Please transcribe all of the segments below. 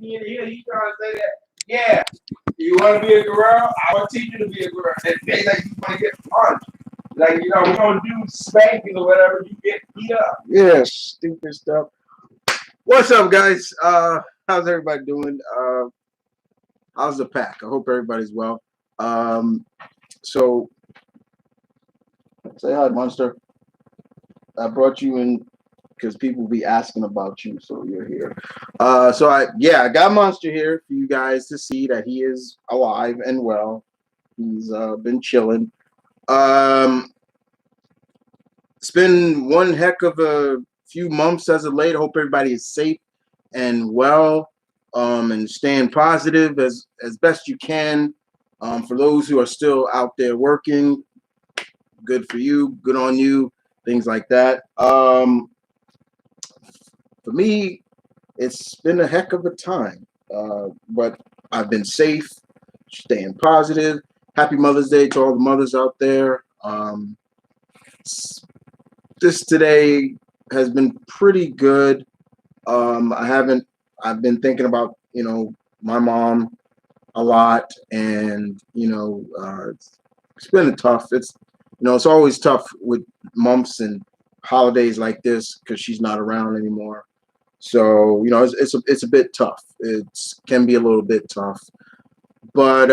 He trying to say that. Yeah, you want to be a gorilla? I will teach you to be a gorilla. And they like you want to get punched. Like, you know, we're gonna do spanking or whatever. You get beat up. Yeah, stupid stuff. What's up, guys? How's everybody doing? How's the pack? I hope everybody's well. So say hi, Monster. I brought you in because people be asking about you, so you're here. I got Monster here for you guys to see that he is alive and well. He's been chilling. It's been one heck of a few months as of late. I hope everybody is safe and well, and staying positive as best you can. For those who are still out there working, good for you, good on you, things like that. For me, it's been a heck of a time, but I've been safe, staying positive. Happy Mother's Day to all the mothers out there. This today has been pretty good. I've been thinking about, you know, my mom a lot, and, you know, it's been tough. It's always tough with months and holidays like this because she's not around anymore. So, you know, it's a bit tough. It can be a little bit tough. But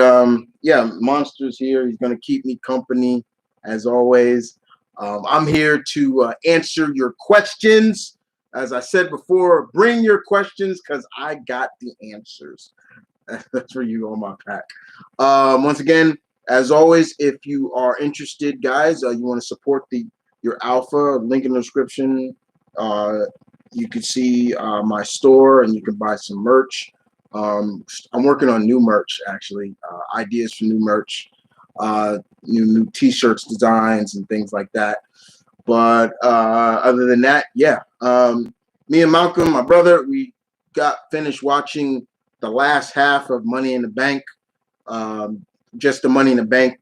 yeah, Monster's here. He's gonna keep me company as always. I'm here to answer your questions. As I said before, bring your questions because I got the answers. That's for you on my pack. Once again, as always, if you are interested, guys, you want to support your alpha, link in the description. You can see my store and you can buy some merch. I'm working on new merch, actually, ideas for new merch, new t-shirts, designs, and things like that. But other than that, yeah, me and Malcolm, my brother, we got finished watching the last half of Money in the Bank, just the Money in the Bank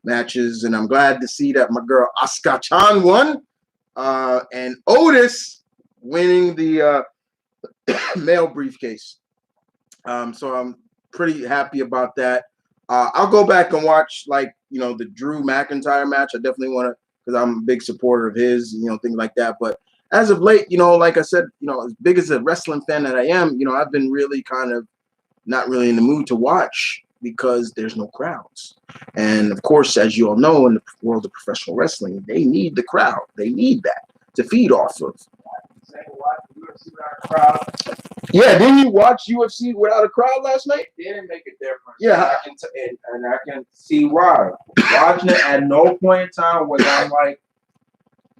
matches, and I'm glad to see that my girl Asuka Chan won, and Otis winning the male briefcase. So I'm pretty happy about that. I'll go back and watch, like, you know, the Drew McIntyre match. I definitely want to, because I'm a big supporter of his, you know, things like that. But as of late, you know, like I said, you know, as big as a wrestling fan that I am, you know, I've been really kind of not really in the mood to watch because there's no crowds. And of course, as you all know, in the world of professional wrestling, they need the crowd. They need that to feed off of. Yeah, didn't you watch UFC without a crowd last night? It didn't make a difference. Yeah, and I can see why. Watching it, at no point in time was I'm like,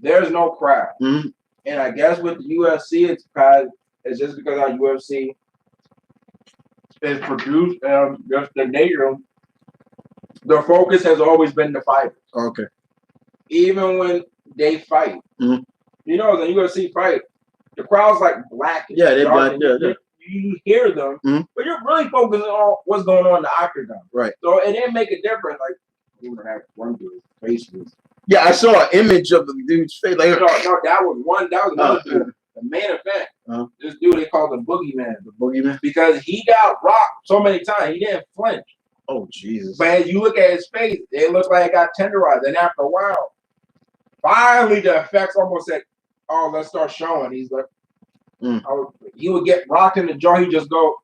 there's no crowd. Mm-hmm. And I guess with the UFC, it's just because our UFC is produced, just the nature. The focus has always been the fighter. Okay. Even when they fight, you know, the UFC fight, the crowd's like black. Yeah, they're black. Yeah. You hear them, but you're really focusing on what's going on in the octagon. Right. So it didn't make a difference. Like, you have one dude's face was. Yeah, I saw an image of the dude's face. Like, no, that was one. That was another dude. The main event. This dude they called the Boogeyman. The Boogeyman. Because he got rocked so many times, he didn't flinch. Oh, Jesus. But as you look at his face, it looked like it got tenderized. And after a while, finally the effects almost said, "Oh, let's start showing." He's like, he would get rocked in the jaw. He'll just go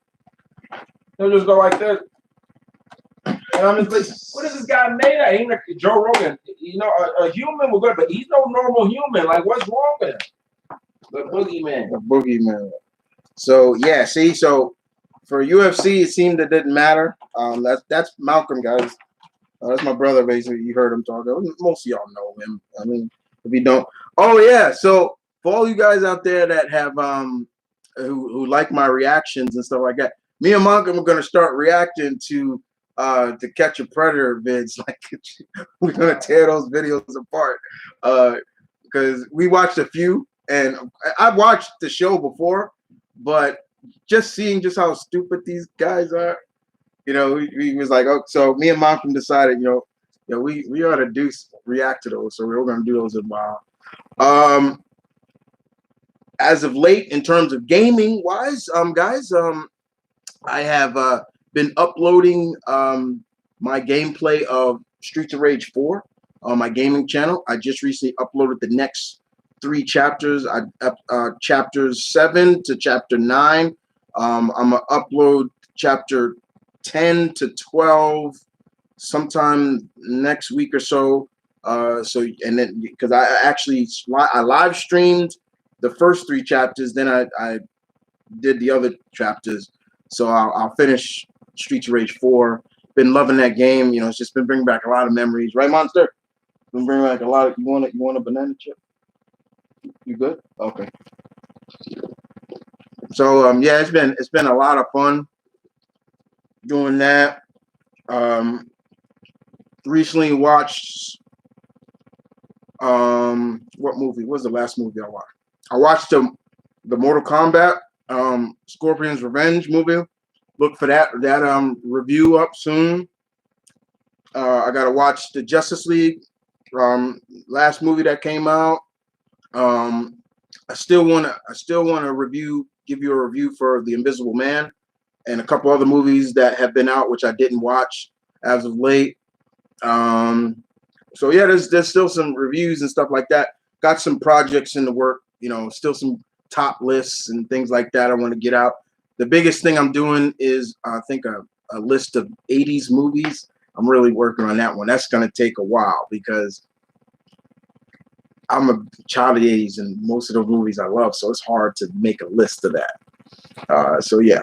like this. And I'm just like, what is this guy made at? He ain't like Joe Rogan. You know, a human was good, but he's no normal human. Like, what's wrong with him? The Boogeyman. The Boogeyman. So, yeah, see, so for UFC, it seemed it didn't matter. That's Malcolm, guys. That's my brother, basically. You heard him talk. Most of y'all know him. I mean, if you don't. Oh, yeah. So, for all you guys out there that have who like my reactions and stuff like that, me and Malcolm are going to start reacting to Catch a Predator vids. Like, we're going to tear those videos apart because we watched a few, and I've watched the show before, but just seeing just how stupid these guys are, you know, he was like, oh, so me and Malcolm decided, you know, we ought to react to those, so we're going to do those in a while. as of late, in terms of gaming wise, guys, I have been uploading my gameplay of Streets of Rage 4 on my gaming channel. I just recently uploaded the next 3 chapters. Chapters 7 to chapter 9. I'm gonna upload chapter 10 to 12 sometime next week or so. And then because I live streamed the first 3 chapters, then I did the other chapters. So I'll finish Streets of Rage 4. Been loving that game. You know, it's just been bringing back a lot of memories, right, Monster? Been bringing back a lot of. You want a banana chip? You good? Okay. So yeah, it's been a lot of fun doing that. Recently watched what movie? What was the last movie I watched? I watched the Mortal Kombat Scorpion's Revenge movie. Look for that review up soon. I gotta watch the Justice League last movie that came out. I still wanna give you a review for The Invisible Man and a couple other movies that have been out which I didn't watch as of late. So yeah, there's still some reviews and stuff like that. Got some projects in the work, you know, still some top lists and things like that I want to get out. The biggest thing I'm doing is I think a list of 80s movies. I'm really working on that one. That's going to take a while because I'm a child of the 80s and most of the movies I love, so it's hard to make a list of that. So yeah.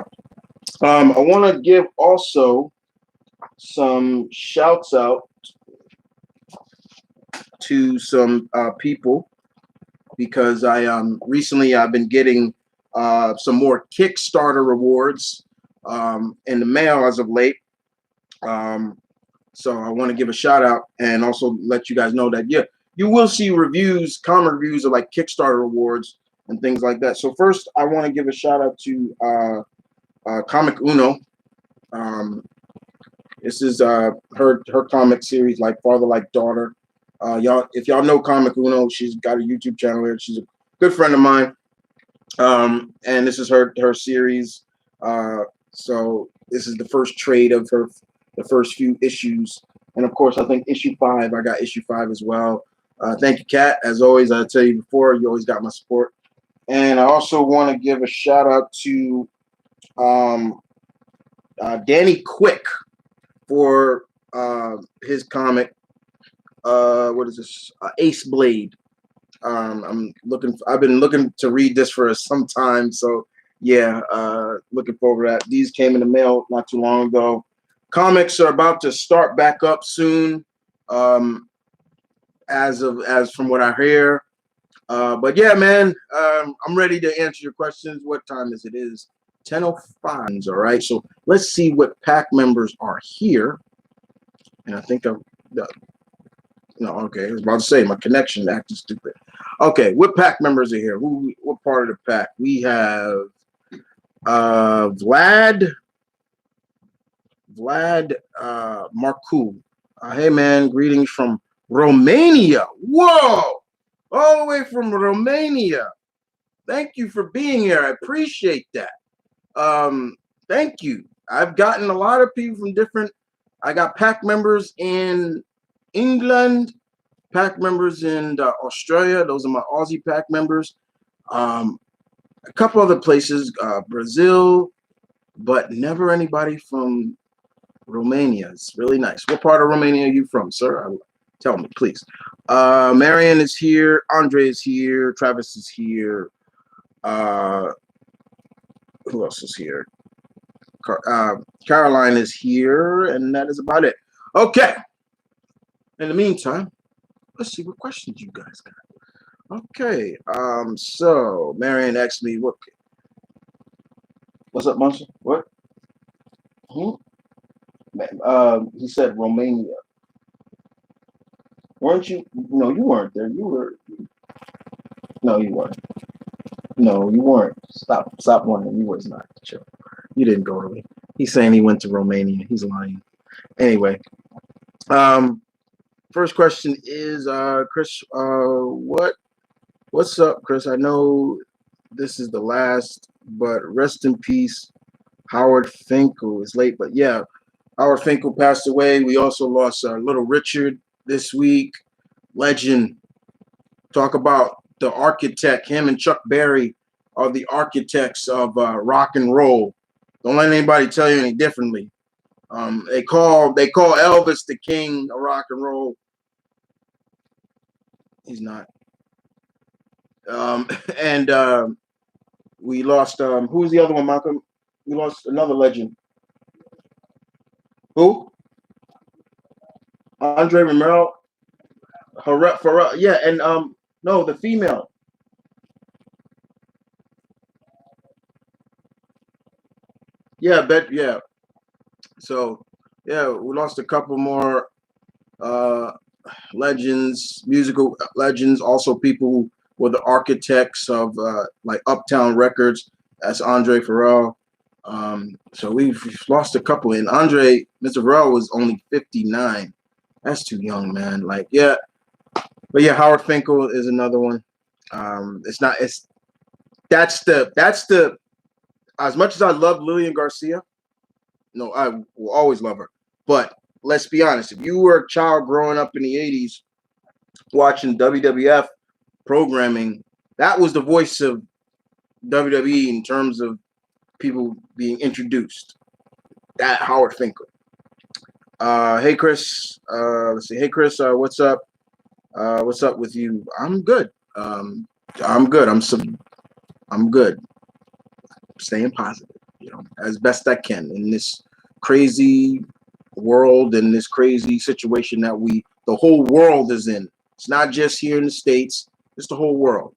I want to give also some shouts out to some people because recently I've been getting some more Kickstarter rewards in the mail as of late. So I want to give a shout out and also let you guys know that yeah, you will see reviews, common reviews of like Kickstarter rewards and things like that. So first I want to give a shout out to Comic Uno. This is her comic series like Father Like Daughter. If y'all know Comic Uno, she's got a YouTube channel here. She's a good friend of mine. And this is her series. So this is the first trade of the first few issues. And of course, I think issue 5, I got issue 5 as well. Thank you, Kat. As always, I tell you before, you always got my support. And I also want to give a shout out to Danny Quick for his comic. What is this? Ace Blade. I've been looking to read this for some time, so yeah, looking forward to that. These came in the mail not too long ago. Comics are about to start back up soon, as from what I hear. But yeah, man, I'm ready to answer your questions. What time is it? It is 10:05. All right, so let's see what pack members are here. And I think no, okay. I was about to say my connection acting stupid. Okay, what pack members are here? What part of the pack? We have Vlad Marcu. Hey man, greetings from Romania. Whoa! All the way from Romania. Thank you for being here. I appreciate that. Thank you. I've gotten a lot of people from different. I got pack members in England, pack members in Australia. Those are my Aussie pack members. A couple other places, Brazil, but never anybody from Romania. It's really nice. What part of Romania are you from, sir? Tell me, please. Marion is here. Andre is here. Travis is here. Who else is here? Caroline is here, and that is about it. Okay. In the meantime, let's see what questions you guys got. Okay. So Marion asked me, what's up, Monster? What? He said Romania. Weren't you? No, you weren't there. You were. No, you weren't. No, you weren't. Stop lying. You was not. Sure. You didn't go to me. He's saying he went to Romania. He's lying. Anyway. First question is Chris. What's up, Chris? I know this is the last, but rest in peace, Howard Finkel is late, but yeah, Howard Finkel passed away. We also lost Little Richard this week. Legend. Talk about the architect. Him and Chuck Berry are the architects of rock and roll. Don't let anybody tell you any differently. They call Elvis the king of rock and roll. He's not. And we lost. Who was the other one, Malcolm? We lost another legend. Who? Andre Romero. Pharrell. Yeah, and no, the female. Yeah, yeah. So yeah, we lost a couple more legends, musical legends, also people who were the architects of like Uptown Records. That's Andre Pharrell. So we've lost a couple. And Mr. Pharrell was only 59. That's too young, man. Like, yeah. But yeah, Howard Finkel is another one. That's the as much as I love Lillian Garcia, no, I will always love her. But let's be honest, if you were a child growing up in the 80s watching WWF programming, that was the voice of WWE in terms of people being introduced. That Howard Finkel. Hey Chris, let's see. Hey Chris, what's up? What's up with you? I'm good. I'm good. I'm good. Staying positive, as best I can in this crazy world and this crazy situation that the whole world is in. It's not just here in the States, it's the whole world,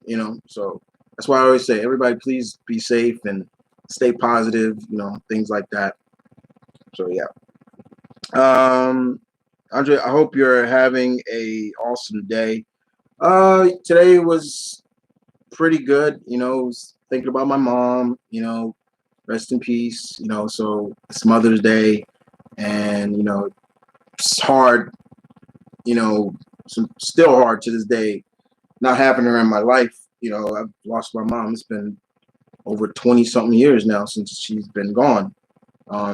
So that's why I always say, everybody, please be safe and stay positive, things like that. So yeah. Andre, I hope you're having a awesome day. Today was pretty good, was thinking about my mom, rest in peace, so it's Mother's Day, and it's hard, still hard to this day not having her in my life. I've lost my mom. It's been over 20 something years now since she's been gone.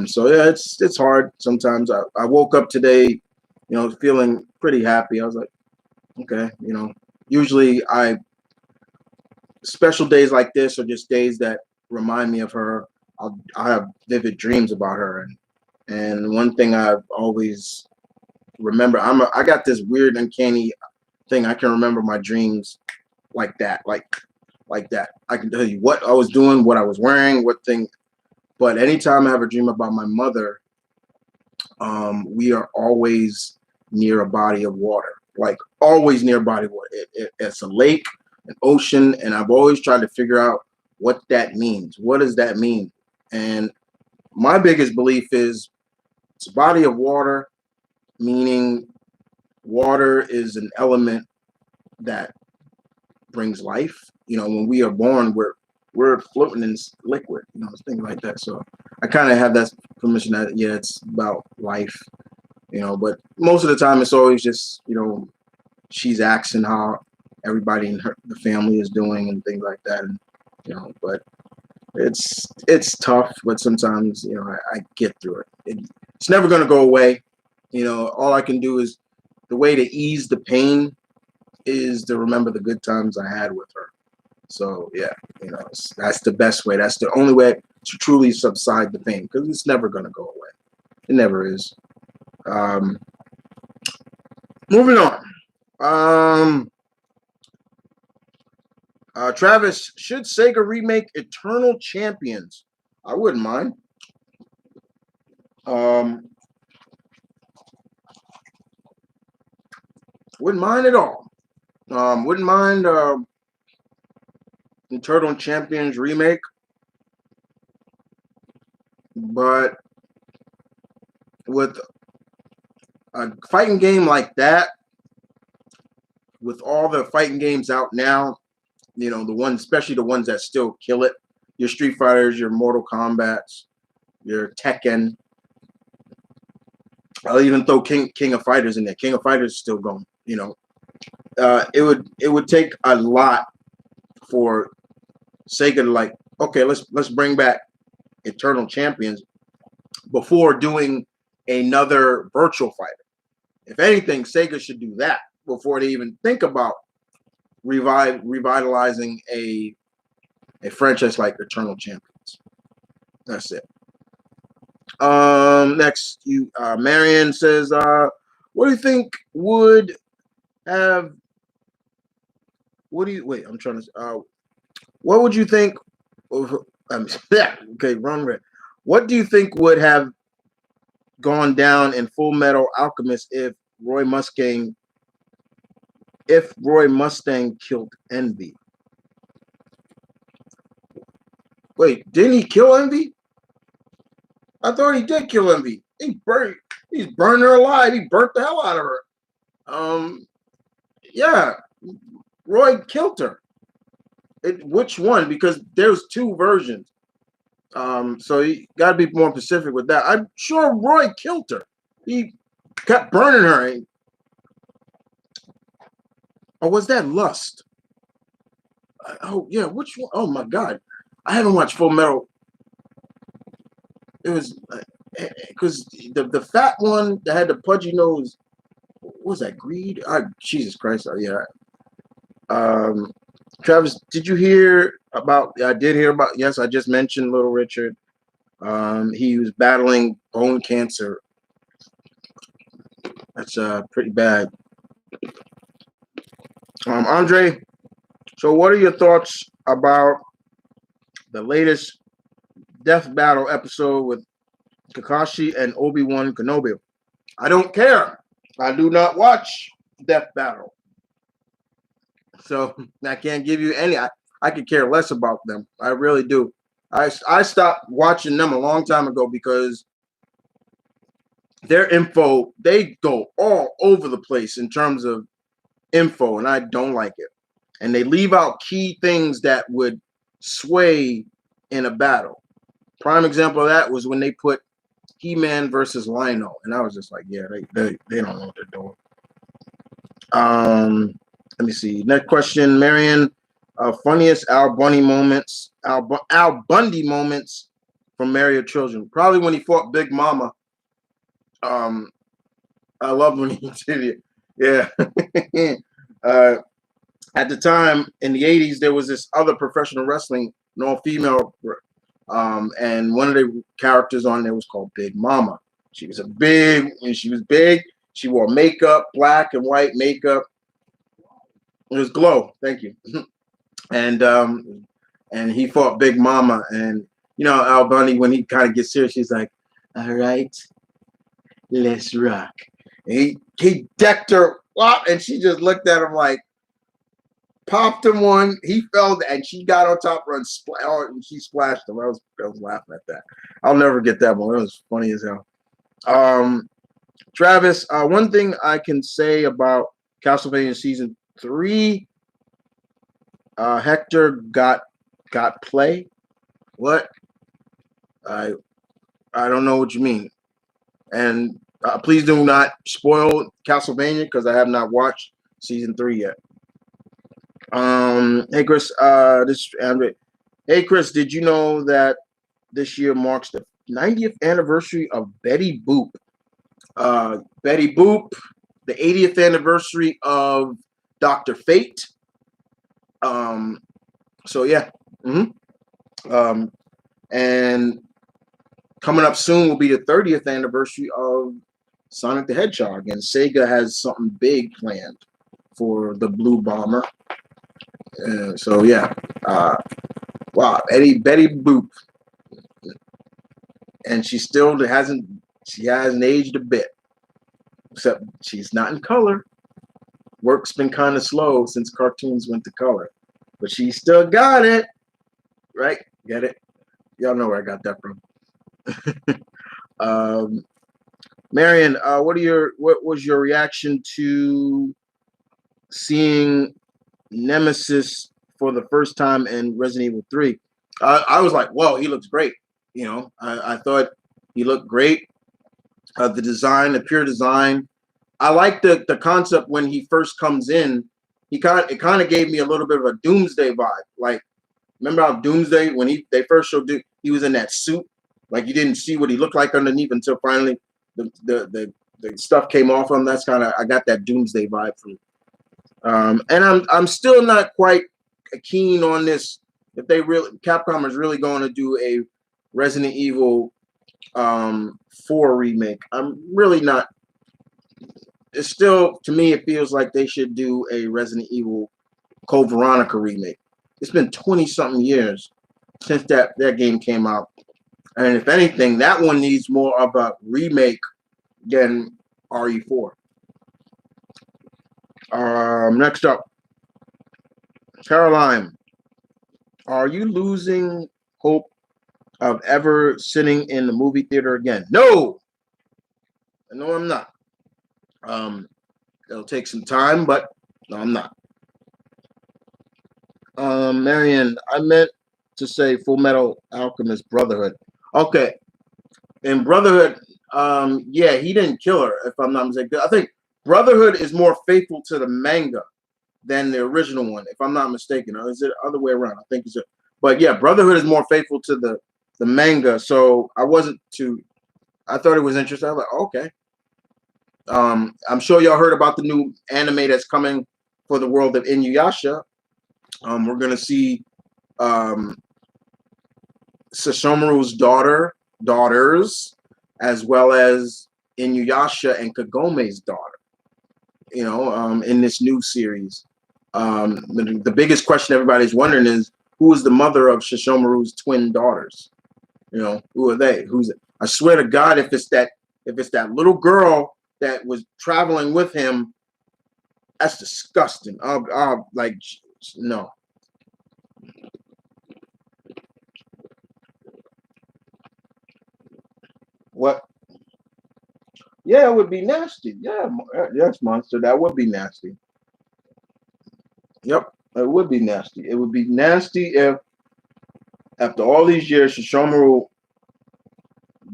So yeah, it's hard sometimes. I woke up today, feeling pretty happy. I was like, okay, usually special days like this are just days that remind me of her. I have vivid dreams about her, and one thing I've always remember, I got this weird uncanny thing. I can remember my dreams like that, like that. I can tell you what I was doing, what I was wearing, what thing. But anytime I have a dream about my mother, we are always near a body of water, like always near a body of water. It's a lake, an ocean, and I've always tried to figure out what that means. What does that mean? And my biggest belief is it's a body of water, meaning water is an element that brings life. When we are born, we're floating in liquid, things like that. So I kind of have that permission that, yeah, it's about life, but most of the time it's always just, she's asking how everybody in the family is doing and things like that. And, but it's tough, but sometimes, I get through it. It's never going to go away. All I can do is the way to ease the pain is to remember the good times I had with her. So yeah, that's the best way. That's the only way to truly subside the pain, because it's never going to go away. It never is. Moving on. Travis, should Sega remake Eternal Champions? I wouldn't mind. Wouldn't mind at all. Wouldn't mind Eternal Champions remake, but with a fighting game like that, with all the fighting games out now, the ones, especially the ones that still kill it, your Street Fighters, your Mortal Kombats, your Tekken. I'll even throw King of Fighters in there. King of Fighters is still going. It would take a lot for Sega like, okay, let's bring back Eternal Champions before doing another virtual fighter. If anything, Sega should do that before they even think about revitalizing a franchise like Eternal Champions. That's it. Next, Marion says, what do you think would have? What would you think? Okay, run red. What do you think would have gone down in Full Metal Alchemist if Roy Mustang killed Envy? Wait, didn't he kill Envy? I thought he did kill Envy. He's burned her alive. He burnt the hell out of her. Yeah, Roy killed her. Which one? Because there's two versions. So you got to be more specific with that. I'm sure Roy killed her. He kept burning her. Or was that Lust? Oh yeah, which one? Oh my God, I haven't watched Full Metal. It was because the fat one that had the pudgy nose. What was that? Greed? Jesus Christ! Yeah. Travis, did you hear about? I did hear about. Yes, I just mentioned Little Richard. He was battling bone cancer. That's pretty bad. Andre, so what are your thoughts about the latest Death Battle episode with Kakashi and Obi-Wan Kenobi? I don't care. I do not watch Death Battle. So I can't give you any. I could care less about them. I really do. I stopped watching them a long time ago because their info, they go all over the place in terms of info, and I don't like it. And they leave out key things that would sway in a battle. Prime example of that was when they put He-Man versus Lion-O, and I was just like, yeah, they don't know what they're doing. Let me see. Next question, Marion. Funniest Al Bundy moments from Marry Your Children. Probably when he fought Big Mama. I love when he did it. Yeah. At the time in the 80s, there was this other professional wrestling, an all-female, and one of the characters on there was called Big Mama. She was big. She wore makeup, black and white makeup. It was Glow. Thank you. And he fought Big Mama, and Al Bundy, when he kind of gets serious, he's like, "All right, let's rock." And he decked her up, and she just looked at him like, popped him one. He fell, and she got on top of her and she splashed him. I was laughing at that. I'll never get that one. It was funny as hell. Travis, one thing I can say about Castlevania Season 3, Hector got play. What? I don't know what you mean. And please do not spoil Castlevania because I have not watched Season 3 yet. Hey Chris, this is Andre. Hey Chris, did you know that this year marks the 90th anniversary of Betty Boop? Betty Boop, the 80th anniversary of Dr. Fate. So yeah. And coming up soon will be the 30th anniversary of Sonic the Hedgehog, and Sega has something big planned for the Blue Bomber. So yeah, wow, Betty Boop, and she hasn't aged a bit, except she's not in color. Work's been kind of slow since cartoons went to color, but she still got it, right? Get it? Y'all know where I got that from. Marion, what was your reaction to seeing Nemesis for the first time in Resident Evil 3? I was like, whoa, he looks great. I thought he looked great. The design, the pure design. I like the concept when he first comes in. It kind of gave me a little bit of a Doomsday vibe. Like Remember how Doomsday, when they first showed Doom, he was in that suit, like you didn't see what he looked like underneath until finally the stuff came off him. That's kind of, I got that Doomsday vibe from. And I'm still not quite keen on this. If Capcom is really going to do a Resident Evil 4 remake, I'm really not. It's still, to me, it feels like they should do a Resident Evil Code Veronica remake. It's been 20-something years since that game came out. And if anything, that one needs more of a remake than RE4. Next up, Caroline. Are you losing hope of ever sitting in the movie theater again? No! No, I'm not. It'll take some time, but no, I'm not. Marion, I meant to say Full Metal Alchemist Brotherhood. Okay. In Brotherhood, yeah, he didn't kill her, if I'm not mistaken. I think Brotherhood is more faithful to the manga than the original one, if I'm not mistaken. Or is it the other way around? I think it's but yeah, Brotherhood is more faithful to the manga. So I thought it was interesting. I was like, okay. I'm sure y'all heard about the new anime that's coming for the world of Inuyasha. We're gonna see Sesshomaru's daughters, as well as Inuyasha and Kagome's daughter. In this new series. The biggest question everybody's wondering is, who is the mother of Sesshomaru's twin daughters? Who are they? Who's it? I swear to God, if it's that little girl that was traveling with him, that's disgusting. I'll like, no. What? Yeah, it would be nasty. Yeah, yes, Monster. That would be nasty. Yep, it would be nasty. It would be nasty if, after all these years, Sesshomaru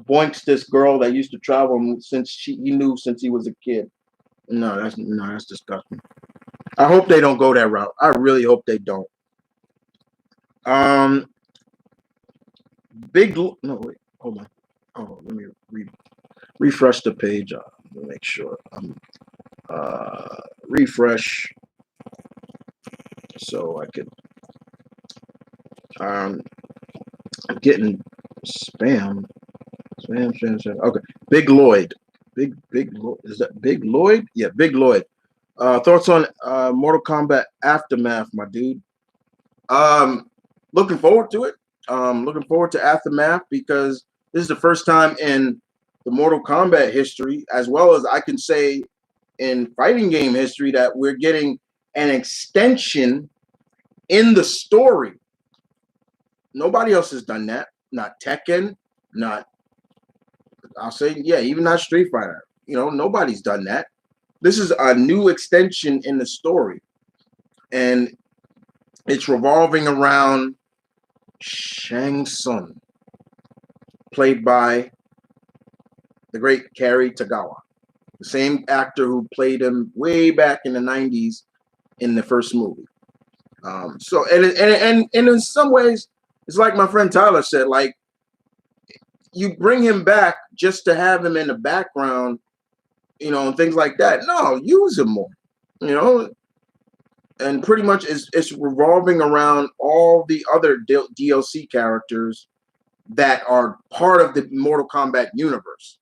boinks this girl that used to travel since he knew since he was a kid. No, that's disgusting. I hope they don't go that route. I really hope they don't. No, wait, hold on. Oh, let me refresh the page. Let me make sure. Refresh so I could. I'm getting spam. Okay, Big Lloyd. Big Lloyd. Is that Big Lloyd? Yeah, Big Lloyd. Thoughts on Mortal Kombat Aftermath, my dude? Looking forward to it. Looking forward to Aftermath because this is the first time in the Mortal Kombat history, as well as I can say in fighting game history, that we're getting an extension in the story. Nobody else has done that. Not Tekken, I'll say, yeah, even not Street Fighter. Nobody's done that. This is a new extension in the story. And it's revolving around Shang Tsung, played by the great Cary Tagawa, the same actor who played him way back in the 90s in the first movie. So in some ways, it's like my friend Tyler said, like, you bring him back just to have him in the background, and things like that. No, use him more, and pretty much it's revolving around all the other DLC characters that are part of the Mortal Kombat universe.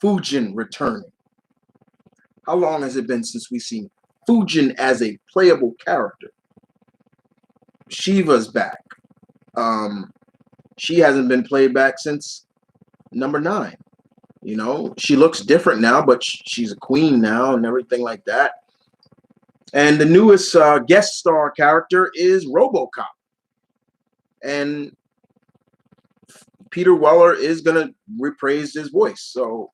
Fujin returning. How long has it been since we've seen Fujin as a playable character? Shiva's back. She hasn't been played back since number 9. She looks different now, but she's a queen now and everything like that. And the newest guest star character is RoboCop. And Peter Weller is going to reprise his voice. So,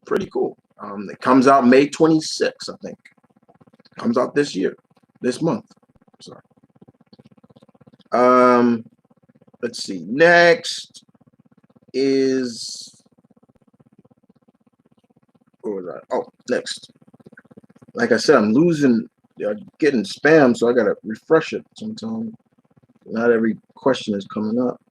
pretty cool. It comes out May 26th, I think. Comes out this month. Sorry. Let's see. Next is, what was that? Oh, next. Like I said, I'm getting spam, so I gotta refresh it sometime. Not every question is coming up.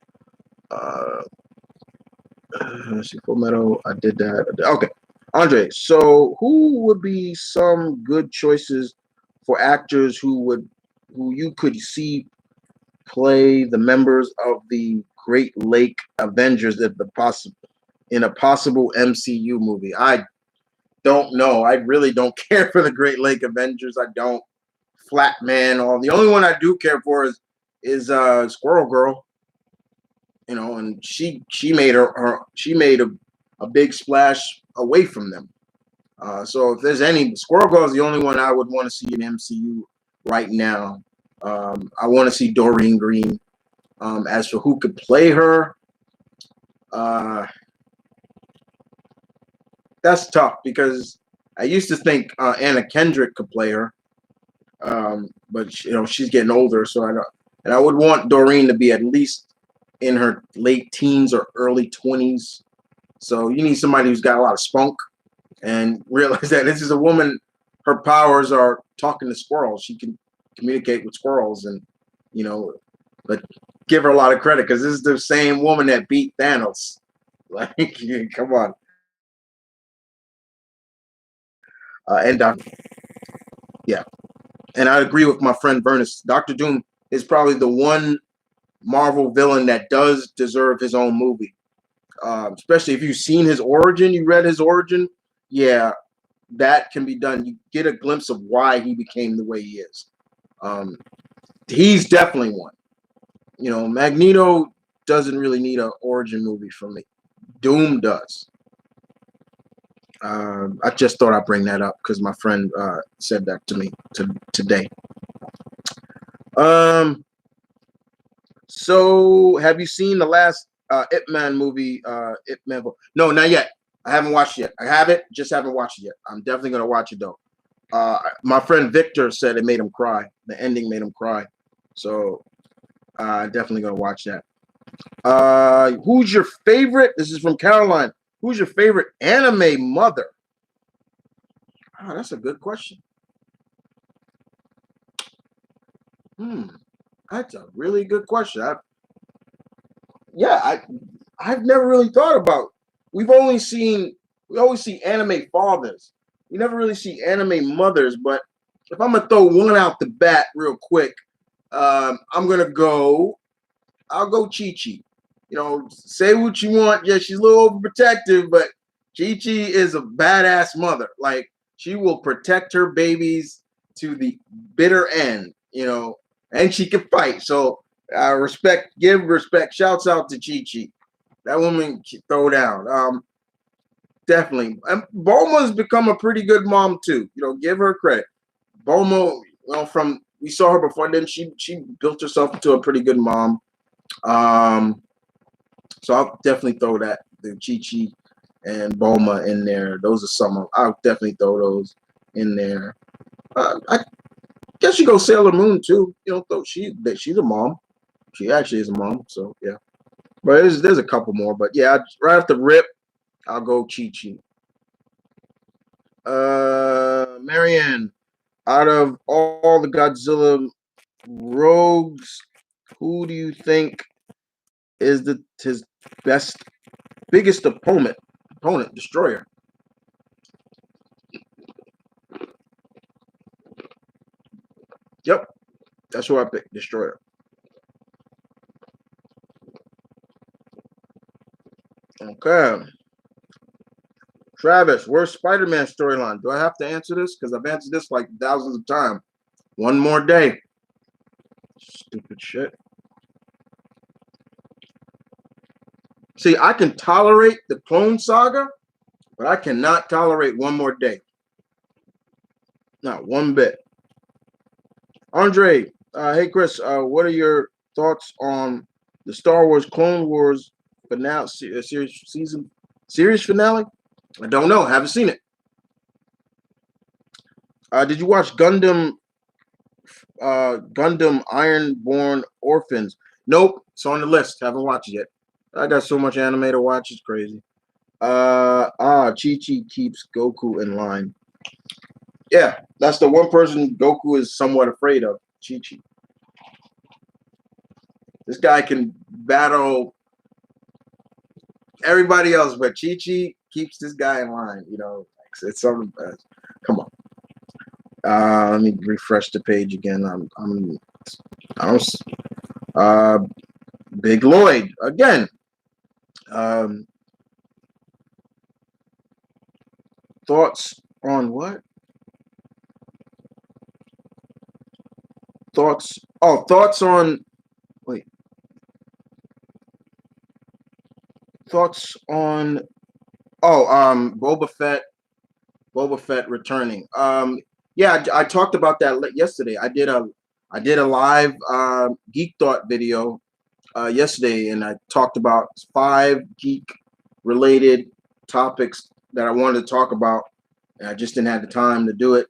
Let's see, Full Metal. I did that. Okay, Andre. So, who would be some good choices for actors who you could see play the members of the Great Lake Avengers in a possible MCU movie? I don't know. I really don't care for the Great Lake Avengers. I don't. Flatman. The only one I do care for is Squirrel Girl. You know, and she made a big splash away from them. So if there's any, Squirrel Girl is the only one I would want to see in MCU right now. I want to see Doreen Green. As for who could play her, that's tough because I used to think Anna Kendrick could play her, but she's getting older, so I would want Doreen to be at least in her late teens or early 20s. So you need somebody who's got a lot of spunk and realize that this is a woman. Her powers are talking to squirrels. She can communicate with squirrels, and but give her a lot of credit because this is the same woman that beat Thanos. Like, come on. And I agree with my friend Vernus. Dr. Doom is probably the one Marvel villain that does deserve his own movie. Especially if you've seen his origin, you read his origin. Yeah, that can be done. You get a glimpse of why he became the way he is. He's definitely one. Magneto doesn't really need an origin movie from me. Doom does. I just thought I'd bring that up because my friend said that to me today. So have you seen the last Ip Man movie? Ip Man? No, not yet. I haven't watched it yet. I have it, just haven't watched it yet. I'm definitely gonna watch it though. My friend Victor said it made him cry. The ending made him cry. So definitely gonna watch that. Who's your favorite? This is from Caroline. Who's your favorite anime mother? Oh, that's a good question. That's a really good question. I've never really thought about. We always see anime fathers. We never really see anime mothers. But if I'm gonna throw one out the bat real quick, I'll go Chi-Chi. Say what you want. Yeah, she's a little overprotective, but Chi-Chi is a badass mother. Like, she will protect her babies to the bitter end, and she can fight. So give respect. Shouts out to Chi-Chi. That woman can throw down. Definitely. And Bulma's become a pretty good mom too. Give her credit. Bulma, we saw her before, then she built herself into a pretty good mom. So I'll definitely throw the Chi-Chi and Bulma in there. Those are some of. I'll definitely throw those in there. I guess you go Sailor Moon too. She's a mom. She actually is a mom. So yeah. But there's a couple more. But yeah, right off the rip, I'll go Chi-Chi. Marianne, out of all the Godzilla rogues, who do you think is his biggest opponent, destroyer? Yep, that's who I picked, destroyer. Okay. Travis, where's Spider-Man storyline? Do I have to answer this? Because I've answered this like thousands of times. One more day. Stupid shit. See, I can tolerate the Clone Saga, but I cannot tolerate one more day. Not one bit. Andre, hey Chris, what are your thoughts on the Star Wars Clone Wars finale series finale? I don't know. Haven't seen it. Did you watch Gundam Ironborn Orphans? Nope. It's on the list. Haven't watched it yet. I got so much anime to watch. It's crazy. Chi-Chi keeps Goku in line. Yeah, that's the one person Goku is somewhat afraid of. Chi-Chi. This guy can battle everybody else, but Chi-Chi keeps this guy in line. You know, it's something. Come on. Let me refresh the page again. Big Lloyd again. Thoughts on what? Thoughts on. Wait. Thoughts on. Oh, Boba Fett returning. Yeah, I talked about that yesterday. I did a live Geek Thought video yesterday, and I talked about 5 geek related topics that I wanted to talk about, and I just didn't have the time to do it.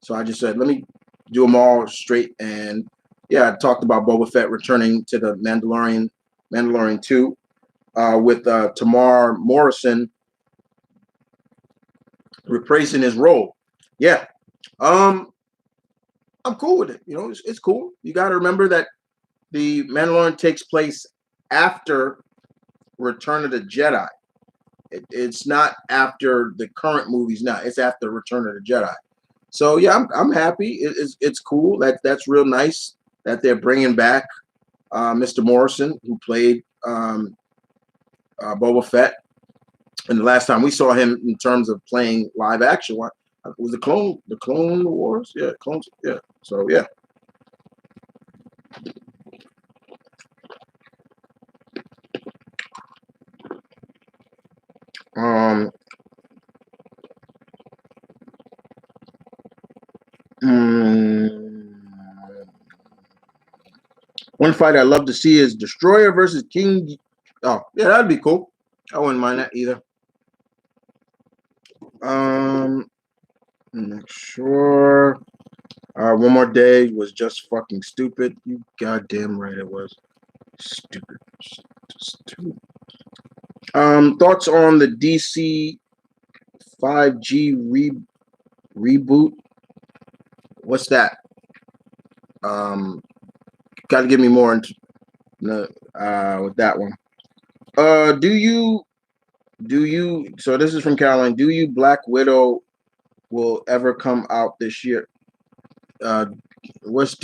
So I just said, let me do them all straight. And yeah, I talked about Boba Fett returning to the Mandalorian 2 with Tamar Morrison reprising his role. Yeah. I'm cool with it. You know, it's cool. You got to remember that the Mandalorian takes place after Return of the Jedi. It's not after the current movies now. It's after Return of the Jedi. So yeah, I'm happy. It's cool. That's real nice that they're bringing back Mr. Morrison, who played Boba Fett. And the last time we saw him in terms of playing live action, was the Clone Wars? Yeah, Clones. Yeah. So yeah. One fight I'd love to see is Destroyer versus King. Oh, yeah, that'd be cool. I wouldn't mind that either. Not sure. One More Day was just fucking stupid. You goddamn right it was. Stupid. Thoughts on the DC 5G reboot? What's that? Got to give me more with that one. Do you? So this is from Caroline. Do you Black Widow will ever come out this year? Do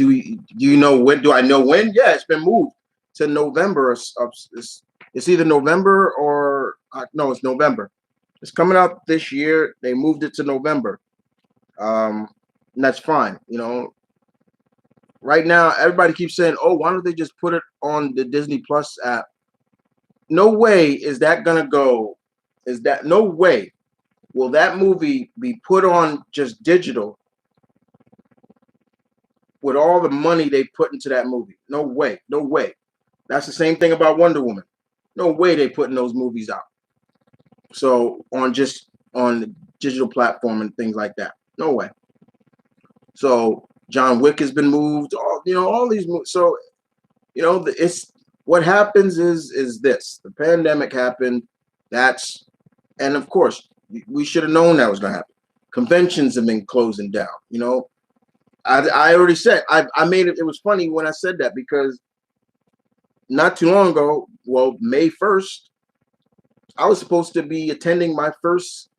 you know when? Do I know when? Yeah, it's been moved to November. It's either November or no, it's November. It's coming out this year. They moved it to November. And that's fine. You know, right now everybody keeps saying, "Oh, why don't they just put it on the Disney Plus app?" No way is that gonna go. No way will that movie be put on just digital with all the money they put into that movie? No way. No way. That's the same thing about Wonder Woman. No way they putting those movies out. So on the digital platform and things like that. No way. So John Wick has been moved. All these movies. So it's what happens is this. The pandemic happened. And of course we should have known that was going to happen. Conventions have been closing down. I already said I made it. It was funny when I said that because not too long ago, well, May 1st, I was supposed to be attending my first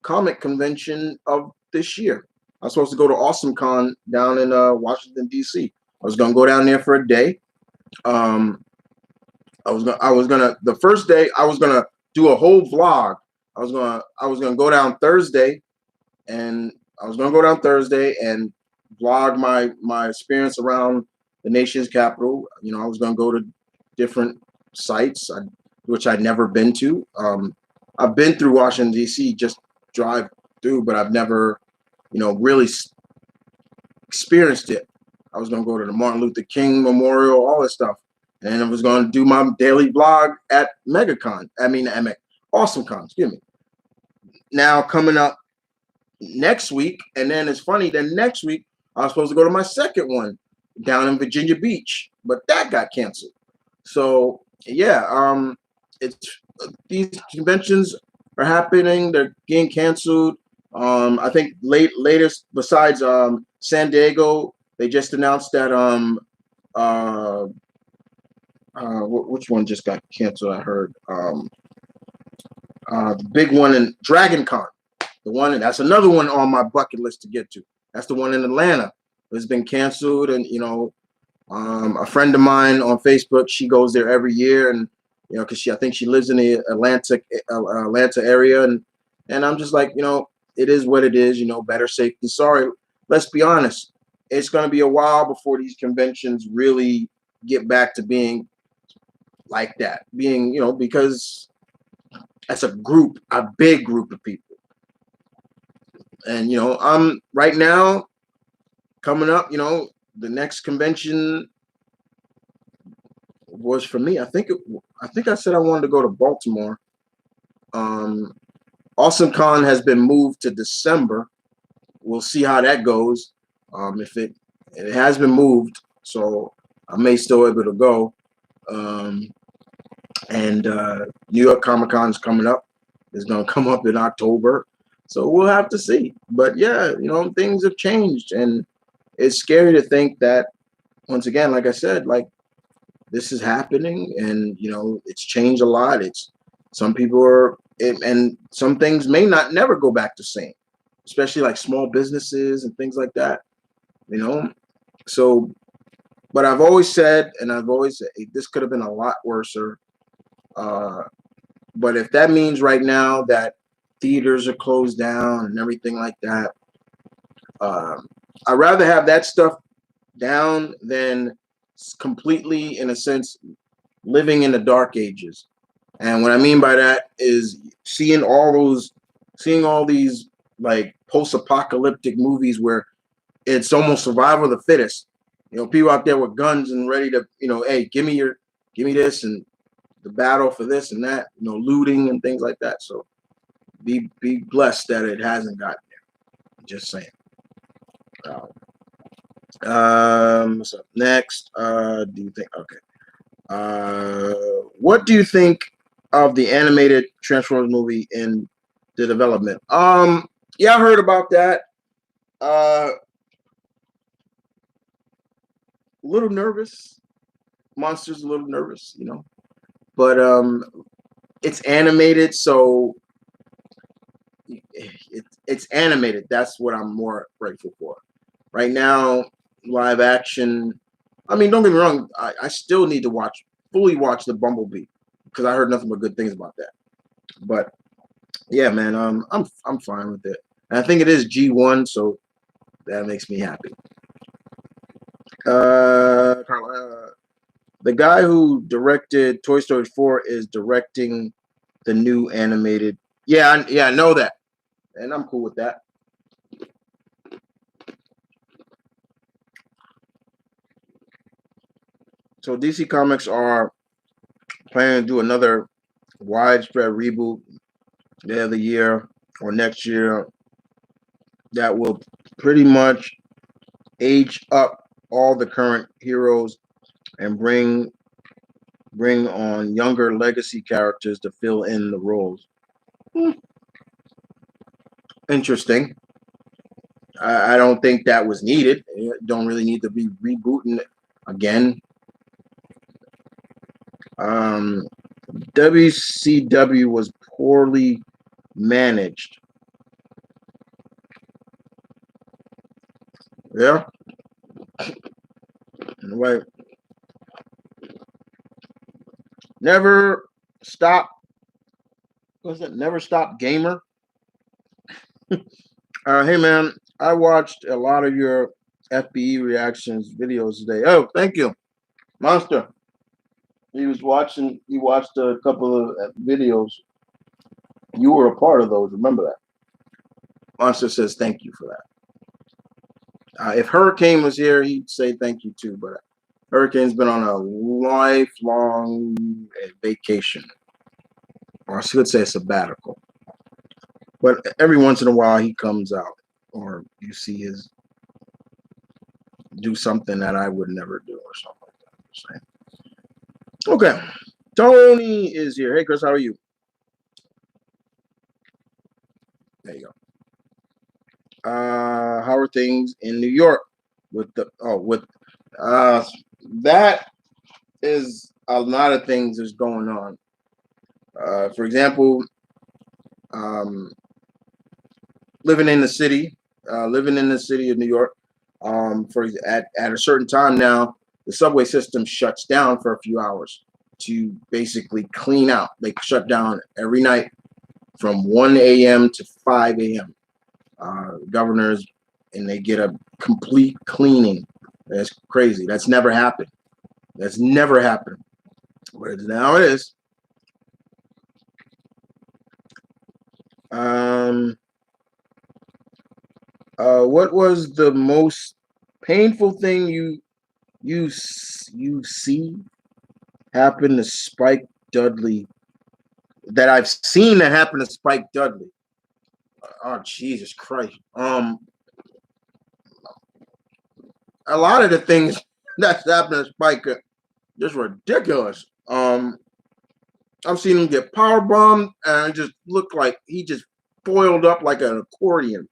comic convention of this year. I was supposed to go to Awesome Con down in Washington, D.C. I was going to go down there for a day. The first day I was gonna do a whole vlog. I was gonna go down Thursday, and vlog my experience around the nation's capital. I was gonna go to different sites which I'd never been to. I've been through Washington D.C. just drive through, but I've never really experienced it. I was gonna go to the Martin Luther King Memorial, all this stuff. And I was going to do my daily vlog at Awesome Con, excuse me. Now coming up next week, and then it's funny, then next week, I was supposed to go to my second one down in Virginia Beach, but that got canceled. So yeah, these conventions are happening, they're getting canceled. I think latest besides San Diego, they just announced that which one just got canceled? I heard the big one in Dragon Con. The one that's another one on my bucket list to get to. That's the one in Atlanta. It's been canceled, and a friend of mine on Facebook, she goes there every year, and because I think she lives in the Atlanta area, and I'm just like, it is what it is. Better safe than sorry. Let's be honest. It's going to be a while before these conventions really get back to being like that. Because that's a big group of people. And, I'm right now coming up, the next convention was for me. I think I said I wanted to go to Baltimore. Awesome Con has been moved to December. We'll see how that goes. If it has been moved, so I may still be able to go. And New York Comic Con is coming up. It's going to come up in October. So we'll have to see. But yeah, things have changed. And it's scary to think that, once again, like I said, like this is happening and, it's changed a lot. Some people and some things may never go back to same, especially like small businesses and things like that, So, but I've always said, this could have been a lot worse. But if that means right now that theaters are closed down and everything like that, I'd rather have that stuff down than completely, in a sense, living in the dark ages. And what I mean by that is seeing all these like post-apocalyptic movies where it's almost survival of the fittest. People out there with guns and ready to, hey, give me this and the battle for this and that, looting and things like that. So be blessed that it hasn't gotten there. Just saying. What's up next? Do you think? Okay. What do you think of the animated Transformers movie in the development? Yeah, I heard about that. A little nervous. Monster's a little nervous, but it's animated, so it's animated. That's what I'm more grateful for. Right now, live action. I mean, don't get me wrong. I still need to fully watch the Bumblebee because I heard nothing but good things about that. But yeah, man, I'm fine with it. And I think it is G1, so that makes me happy. The guy who directed Toy Story 4 is directing the new animated. Yeah, I know that, and I'm cool with that. So DC Comics are planning to do another widespread reboot the other year or next year that will pretty much age up all the current heroes and bring on younger legacy characters to fill in the roles. Interesting. I don't think that was needed. You don't really need to be rebooting it again. WCW was poorly managed. Yeah. Anyway. Never Stop. What's that? Never Stop Gamer. Hey man, I watched a lot of your FBE reactions videos today. Oh, thank you, Monster. He watched a couple of videos. You were a part of those. Remember that. Monster says thank you for that. If Hurricane was here, he'd say thank you too. But Hurricane's been on a lifelong vacation, or I should say a sabbatical. But every once in a while, he comes out, or you see his do something that I would never do, or something like that. Okay, Tony is here. Hey, Chris, how are you? There you go. How are things in New York with that? is a lot of things is going on. For example, living in the city of New York, at a certain time now, the subway system shuts down for a few hours to basically clean out. They shut down every night from 1 a.m. to 5 a.m. Governors, and they get a complete cleaning. That's crazy. That's never happened. That's never happened. But now it is. What was the most painful thing you see happen to Spike Dudley that I've seen that happen to Spike Dudley? Oh, Jesus Christ. A lot of the things that's happened to Spike are just ridiculous. I've seen him get power bombed and it just looked like he just foiled up like an accordion.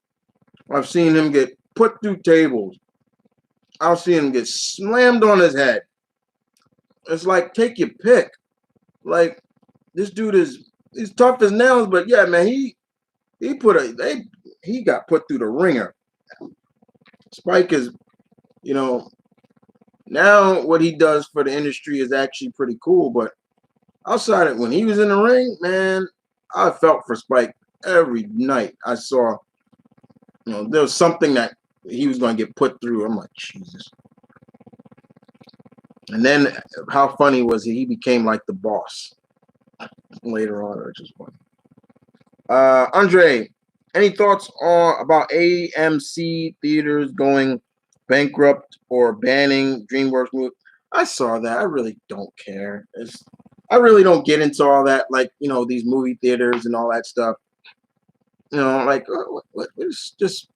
I've seen him get put through tables. I've seen him get slammed on his head. It's like, take your pick. Like, this dude he's tough as nails, but yeah, man, he got put through the ringer. Spike is, now what he does for the industry is actually pretty cool, but outside of when he was in the ring, man, I felt for Spike every night. I saw, there was something that he was going to get put through. I'm like, Jesus. And then how funny was he became like the boss later on, which is funny. Andre, any thoughts about AMC Theaters going bankrupt or banning DreamWorks movies? I saw that. I really don't care. I really don't get into all that, like, these movie theaters and all that stuff. Like, what it's just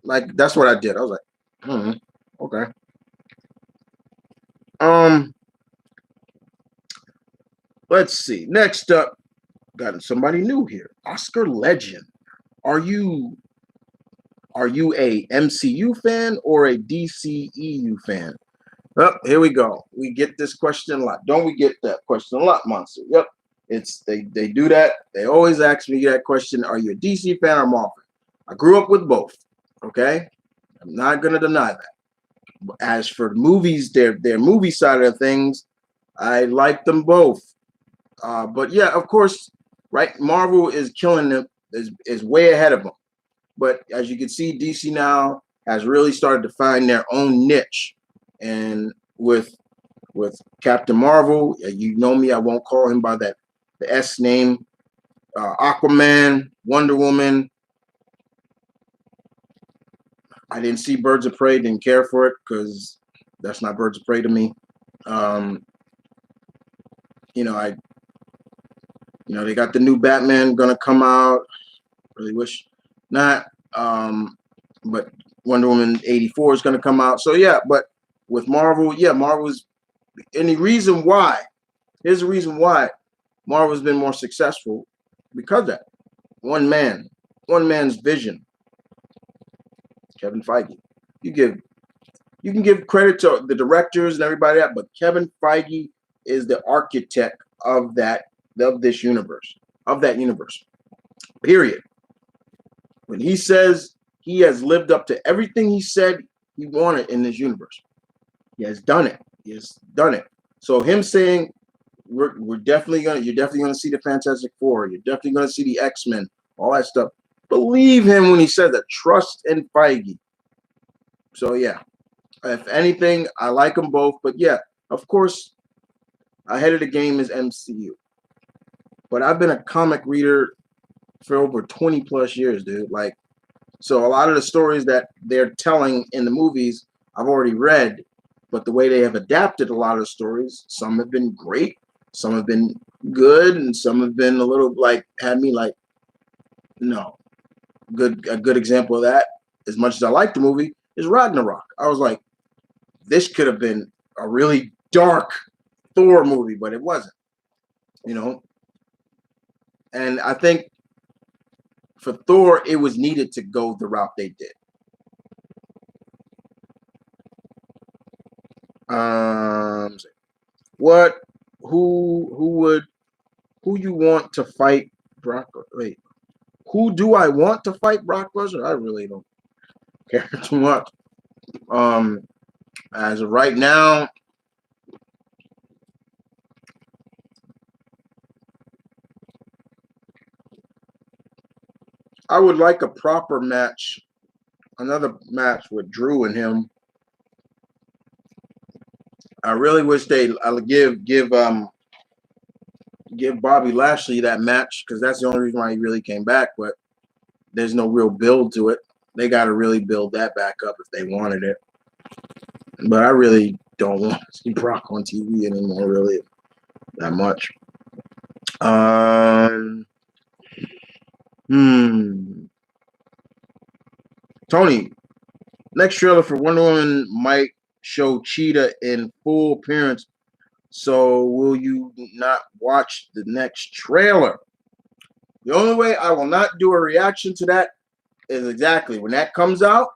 like, that's what I did. I was like, okay. Let's see. Next up, got somebody new here. Oscar Legend. Are you a MCU fan or a DCEU fan? Well, here we go. We get this question a lot. Don't we get that question a lot, Monster? Yep. They do that. They always ask me that question. Are you a DC fan or Marvel? I grew up with both. Okay? I'm not gonna deny that. As for the movies, their movie side of things, I like them both. But yeah, of course, right? Marvel is killing them, is way ahead of them. But as you can see, DC now has really started to find their own niche. And with Captain Marvel, you know me, I won't call him by the S name. Aquaman, Wonder Woman. I didn't see Birds of Prey, didn't care for it because that's not Birds of Prey to me. They got the new Batman gonna come out. Really wish not. But Wonder Woman 84 is gonna come out. So yeah, but with Marvel, Marvel's any reason why. Here's the reason why Marvel's been more successful, because of that. One man's vision. Kevin Feige. You can give credit to the directors and everybody else, but Kevin Feige is the architect of that universe. Period. When he says he has lived up to everything he said he wanted in this universe, he has done it. So him saying you're definitely gonna see the Fantastic Four, you're definitely gonna see the X-Men, all that stuff. Believe him when he said that. Trust in Feige. So yeah, if anything, I like them both. But yeah, of course, ahead of the game is MCU. But I've been a comic reader for over 20 plus years, dude. Like, so a lot of the stories that they're telling in the movies, I've already read. But the way they have adapted a lot of the stories, some have been great, some have been good, and some have been a little had me like, no. A good example of that, as much as I like the movie, is Ragnarok. I was like, this could have been a really dark Thor movie, but it wasn't. And I think for Thor, it was needed to go the route they did. What? Who you want to fight Brock? Wait, who do I want to fight Brock Lesnar? I really don't care too much. As of right now, I would like a proper match, another match with Drew and him. I really wish I'll give Bobby Lashley that match because that's the only reason why he really came back. But there's no real build to it. They got to really build that back up if they wanted it. But I really don't want to see Brock on TV anymore, really, that much. Tony, next trailer for Wonder Woman might show Cheetah in full appearance. So will you not watch the next trailer? The only way I will not do a reaction to that is exactly when that comes out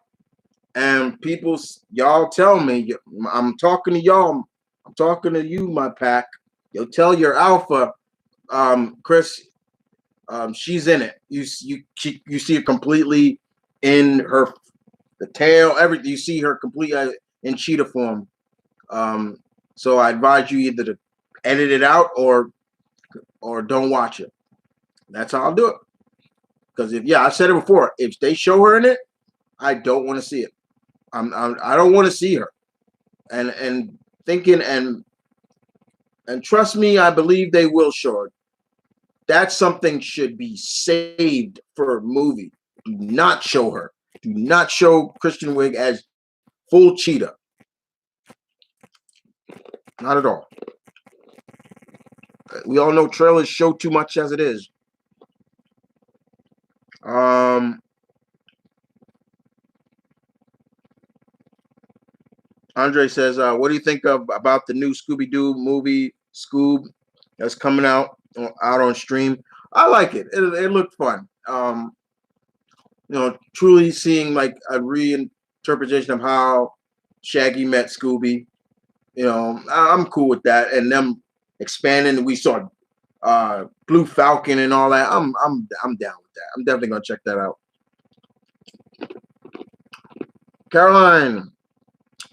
and y'all tell me, I'm talking to y'all, I'm talking to you, my pack. You'll tell your alpha, Chris, she's in it. You see it completely in the tail, everything. You see her completely in cheetah form. So I advise you either to edit it out or don't watch it. That's how I'll do it. Because I said it before. If they show her in it, I don't want to see it. I don't want to see her. And thinking and trust me, I believe they will show her. That's something should be saved for a movie. Do not show her. Do not show Kristen Wiig as full cheetah. Not at all. We all know trailers show too much as it is. Andre says, what do you think about the new Scooby Doo movie, Scoob, that's coming out on stream? I like it. It looked fun. Truly seeing like a reinterpretation of how Shaggy met Scooby. I'm cool with that. And them expanding. We saw Blue Falcon and all that. I'm down with that. I'm definitely gonna check that out. Caroline,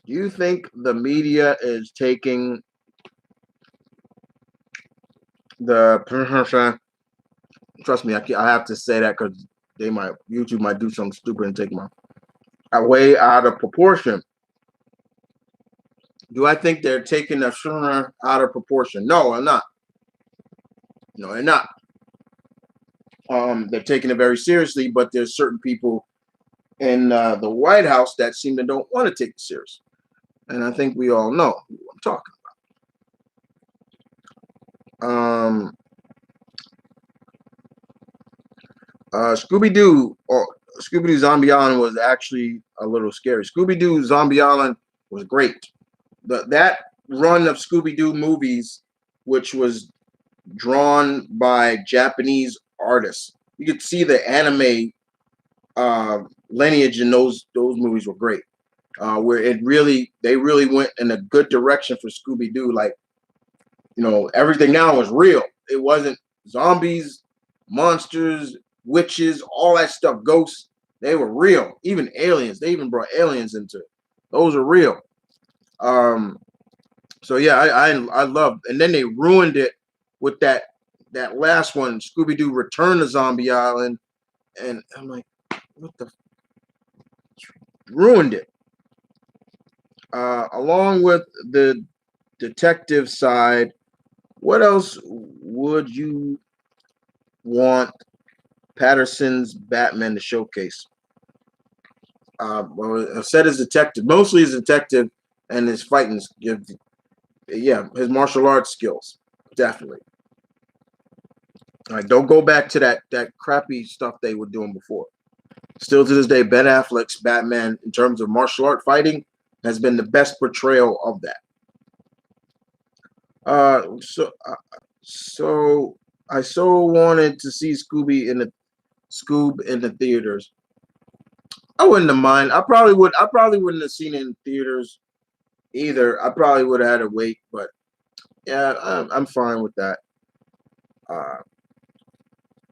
do you think the media is taking trust me, I have to say that because YouTube might do something stupid and take my way out of proportion. Do I think they're taking the shooter out of proportion? No, I'm not. No, they're not. They're taking it very seriously, but there's certain people in the White House that seem to don't want to take it serious. And I think we all know who I'm talking about. Scooby Doo or Scooby Doo Zombie Island was actually a little scary. Scooby Doo Zombie Island was great. That run of Scooby Doo movies, which was drawn by Japanese artists, you could see the anime lineage in those movies were great. Where they really went in a good direction for Scooby Doo. Like, everything now was real. It wasn't zombies, monsters, witches, all that stuff, ghosts. They were real. Even aliens. They even brought aliens into it. Those are real. So yeah, I love. And then they ruined it with that last one, Scooby Doo Return to Zombie Island, and I'm like, what the? Ruined it. Along with the detective side, what else would you want Pattersons Batman to showcase? Well, I said his detective, mostly his detective and his fighting, his martial arts skills, definitely. All right, don't go back to that crappy stuff they were doing before. Still to this day, Ben Affleck's Batman, in terms of martial art fighting, has been the best portrayal of that. So I so wanted to see Scoob in the theaters. I wouldn't have mind. I probably wouldn't have seen it in theaters either. I probably would have had to wait, but Yeah, I'm fine with that.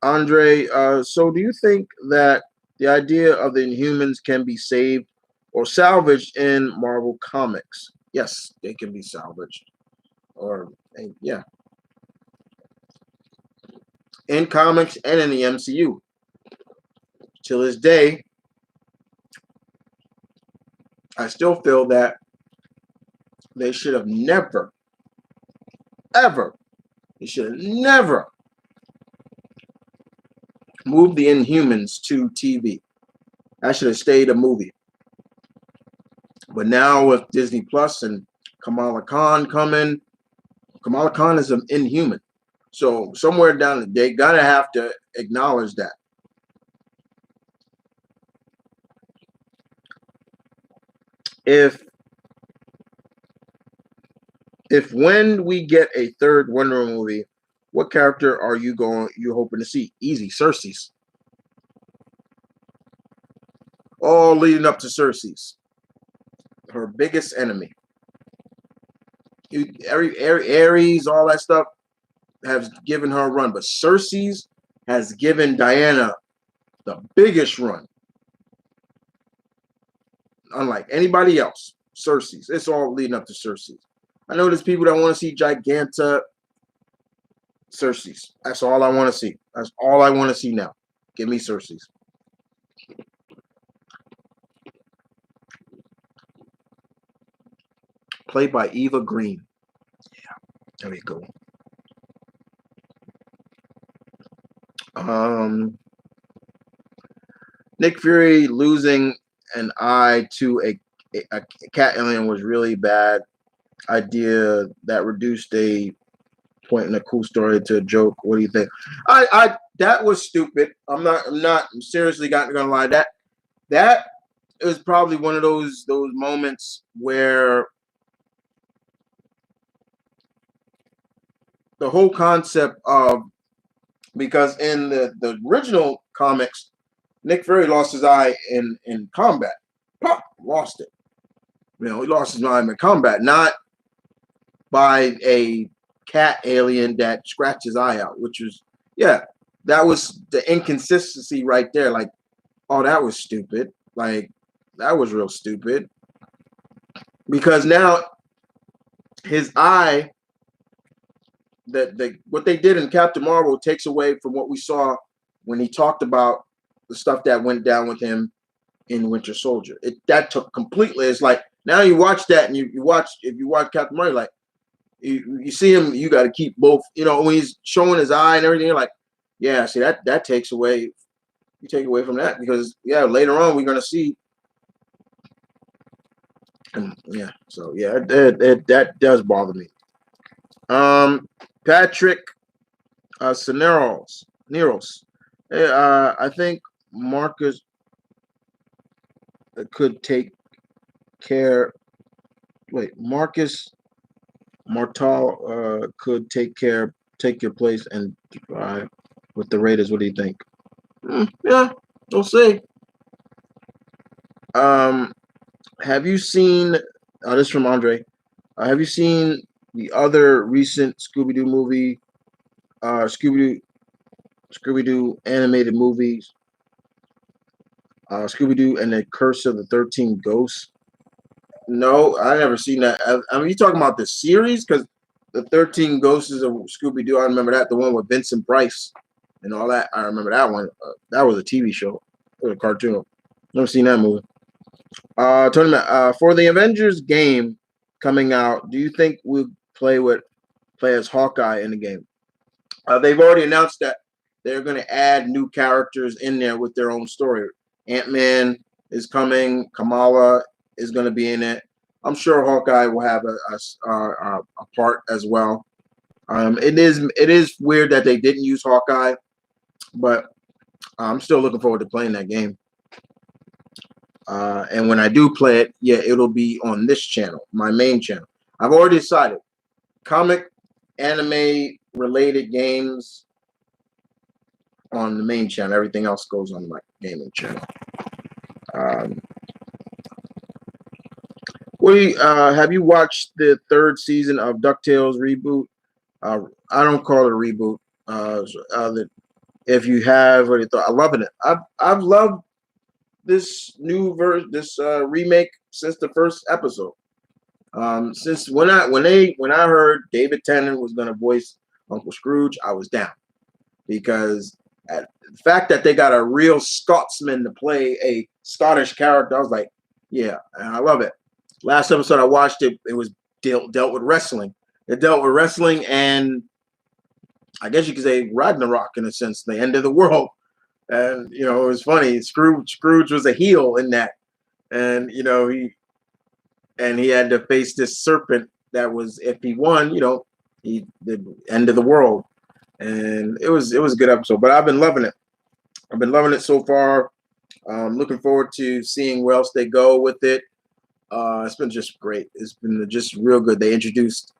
Andre, so do you think that the idea of the Inhumans can be saved or salvaged in Marvel Comics? Yes, they can be salvaged. Or yeah, in comics and in the MCU. Till this day, I still feel that they should have never, ever, they should have never moved the Inhumans to TV. That should have stayed a movie. But now with Disney Plus and Kamala Khan coming, Kamala Khan is an Inhuman. So somewhere down, they gotta have to acknowledge that. If when we get a third Wonder Woman movie, what character are you hoping to see? Easy, Cersei's. All leading up to Cersei's, her biggest enemy. Ares, all that stuff has given her a run, but Cersei's has given Diana the biggest run. Unlike anybody else, Cersei's. It's all leading up to Cersei's. I know there's people that want to see Giganta. Cersei's. That's all I want to see. That's all I want to see now. Give me Cersei's. Played by Eva Green. Yeah, there we go. Nick Fury losing an eye to a cat alien was really bad idea. That reduced a point in a cool story to a joke. What do you think? I that was stupid. I'm seriously not gonna lie. That is probably one of those moments where the whole concept of, because in the original comics, Nick Fury lost his eye in combat. Pop, lost it. He lost his eye in combat, not by a cat alien that scratched his eye out, which was, that was the inconsistency right there. Like, oh, that was stupid. Like, that was real stupid. Because now his eye, what they did in Captain Marvel takes away from what we saw when he talked about the stuff that went down with him in Winter Soldier. That took completely. It's like now you watch that and if you watch Captain Marvel, like you see him, you got to keep both. When he's showing his eye and everything, you're like, yeah, see that takes away. You take away from that because later on we're gonna see. And that does bother me. Patrick Neros. I think Marcus could take care. Wait, Marcus Martal could take your place and with the Raiders. What do you think? Yeah, we'll see. Have you seen? This is from Andre. Have you seen the other recent Scooby Doo movie? Scooby Doo animated movies. Scooby Doo and the Curse of the 13 Ghosts. No, I never seen that. I mean, you talking about the series? Because the 13 Ghosts of Scooby Doo. I remember that, the one with Vincent Price and all that. I remember that one. That was a TV show. It was a cartoon. Never seen that movie. Tournament for the Avengers game coming out. Do you think we'll play as Hawkeye in the game? They've already announced that they're going to add new characters in there with their own story. Ant-Man is coming. Kamala is going to be in it. I'm sure Hawkeye will have a part as well. It is weird that they didn't use Hawkeye, but I'm still looking forward to playing that game. And when I do play it, it'll be on this channel, my main channel. I've already decided. Comic, anime related games on the main channel. Everything else goes on my gaming channel. Have you watched the third season of Ducktales reboot? I don't call it a reboot. If you have, what you thought? I'm loving it. I've loved this remake since the first episode. Since when I heard David Tennant was going to voice Uncle Scrooge, I was down because the fact that they got a real Scotsman to play a Scottish character, I was like, yeah, and I love it. Last episode I watched it was dealt with wrestling. It dealt with wrestling and I guess you could say Ragnarok in a sense, the end of the world. And it was funny. Scrooge was a heel in that, and he had to face this serpent that was, if he won, he the end of the world. And it was a good episode. But I've been loving it. I've been loving it so far. Looking forward to seeing where else they go with it. It's been just great. It's been just real good. They introduced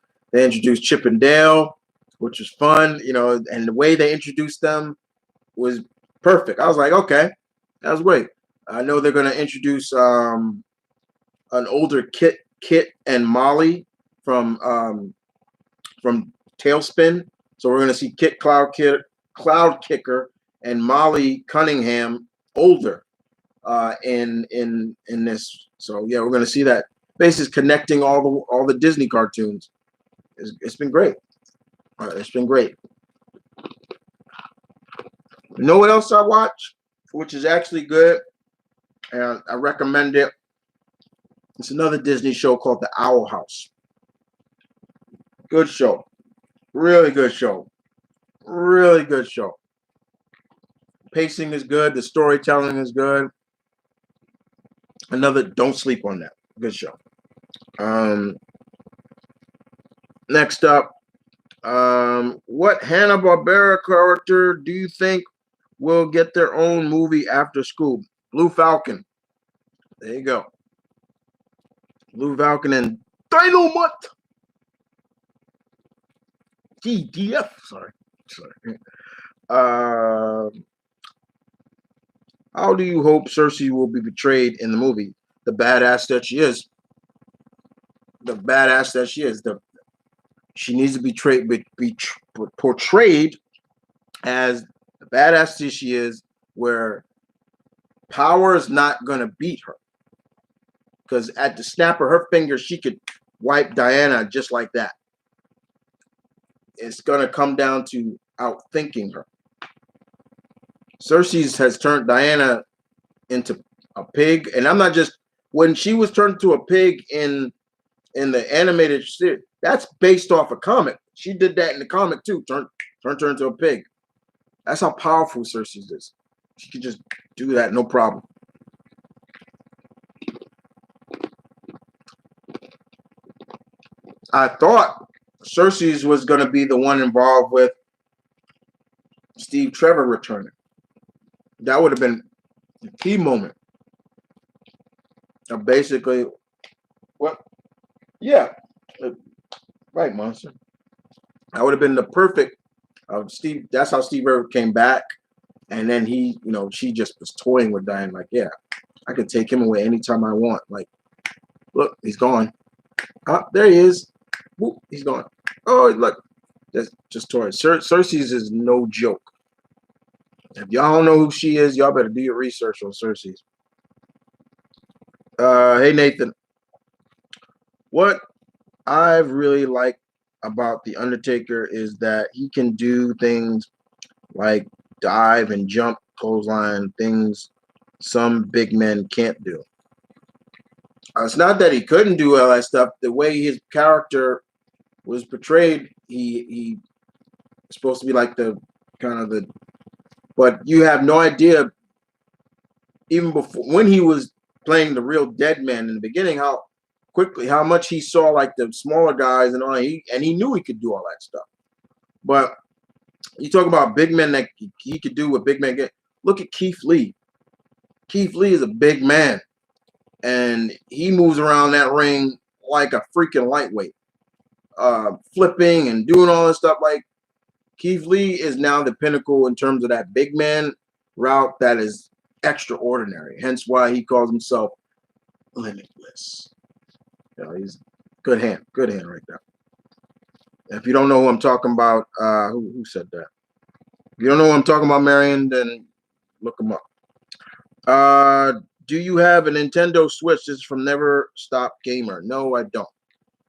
Chip and Dale, which was fun, and the way they introduced them was perfect. I was like, okay, that was great. I know they're going to introduce an older Kit and Molly from Tailspin. So we're going to see Kit Cloud Kicker and Molly Cunningham older in this. So yeah, we're going to see that. Basically connecting all the Disney cartoons. It's been great. It's been great. You know what else I watch, which is actually good, and I recommend it. It's another Disney show called The Owl House. Good show. Really good show. Really good show. Pacing is good. The storytelling is good. Don't sleep on that. Good show. Next up, what Hanna-Barbera character do you think will get their own movie after Scoob? Blue Falcon. There you go. Blue Falcon and Dynamite. DDF. Sorry. How do you hope Cersei will be portrayed in the movie? The badass that she is. She needs to be portrayed as the badass that she is, where power is not going to beat her. Because at the snap of her fingers, she could wipe Diana just like that. It's going to come down to outthinking her. Cersei has turned Diana into a pig. And I'm not just... When she was turned to a pig in the animated series, that's based off a comic. She did that in the comic too. Turned her into a pig. That's how powerful Cersei is. She could just do that, no problem. I thought Cersei was going to be the one involved with Steve Trevor returning. That would have been a key moment. Basically, what? Yeah, right, Monster. That would have been the perfect Steve. That's how Steve Trevor came back, and then she just was toying with Diane. Like, yeah, I could take him away anytime I want. Like, look, he's gone. There he is. Whoop, he's gone. Oh, look, that's just toy. Cersei's is no joke. If y'all don't know who she is, y'all better do your research on Cersei's. Hey, Nathan. What I really like about The Undertaker is that he can do things like dive and jump, clothesline, things some big men can't do. It's not that he couldn't do all that stuff. The way his character was portrayed, he supposed to be like but you have no idea, even before, when he was playing the real dead man in the beginning, how much he saw like the smaller guys and all, and he knew he could do all that stuff. But you talk about big men that he could do what big men get. Look at Keith Lee. Keith Lee is a big man, and he moves around that ring like a freaking lightweight, flipping and doing all this stuff. Like, Keith Lee is now the pinnacle in terms of that big man route that is extraordinary. Hence why he calls himself Limitless. You know, he's good hand right there. If you don't know who I'm talking about, who said that? If you don't know who I'm talking about, Marion, then look him up. Do you have a Nintendo Switch? This is from Never Stop Gamer. No, I don't.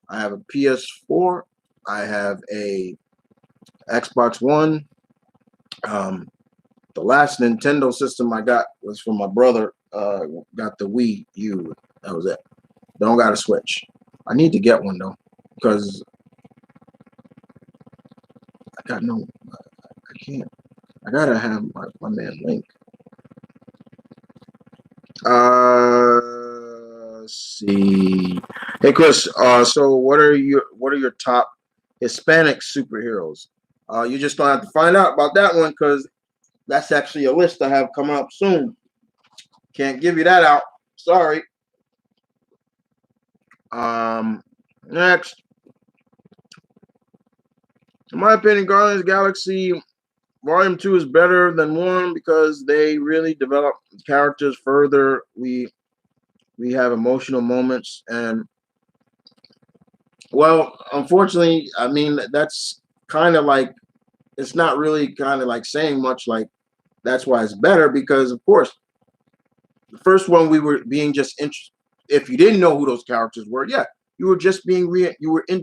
I have a PS4. I have a Xbox One. The last Nintendo system I got was from my brother. Got the Wii U. That was it. Don't got a Switch. I need to get one though, because I got no. I can't. I gotta have my man Link. Let's see. Hey Chris, so what are your top Hispanic superheroes? You just gonna have to find out about that one, because that's actually a list I have coming up soon. Can't give you that out. Sorry. Next. In my opinion, Guardians of the Galaxy Volume 2 is better than 1 because they really develop characters further. We have emotional moments, and well, unfortunately, I mean, that's kind of like, it's not really kind of like saying much, like that's why it's better, because of course the first one we were being just if you didn't know who those characters were, yeah, you were just being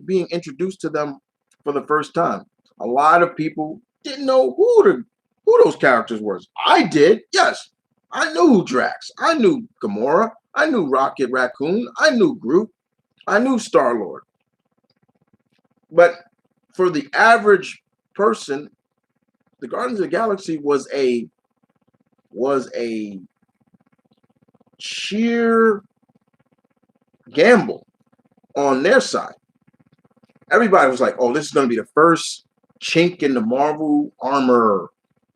being introduced to them for the first time. A lot of people didn't know who those characters were. I did, yes. I knew Drax. I knew Gamora. I knew Rocket Raccoon. I knew Groot. I knew Star-Lord. But for the average person, the Guardians of the Galaxy was a sheer gamble on their side. Everybody was like, "Oh, this is going to be the first chink in the Marvel armor.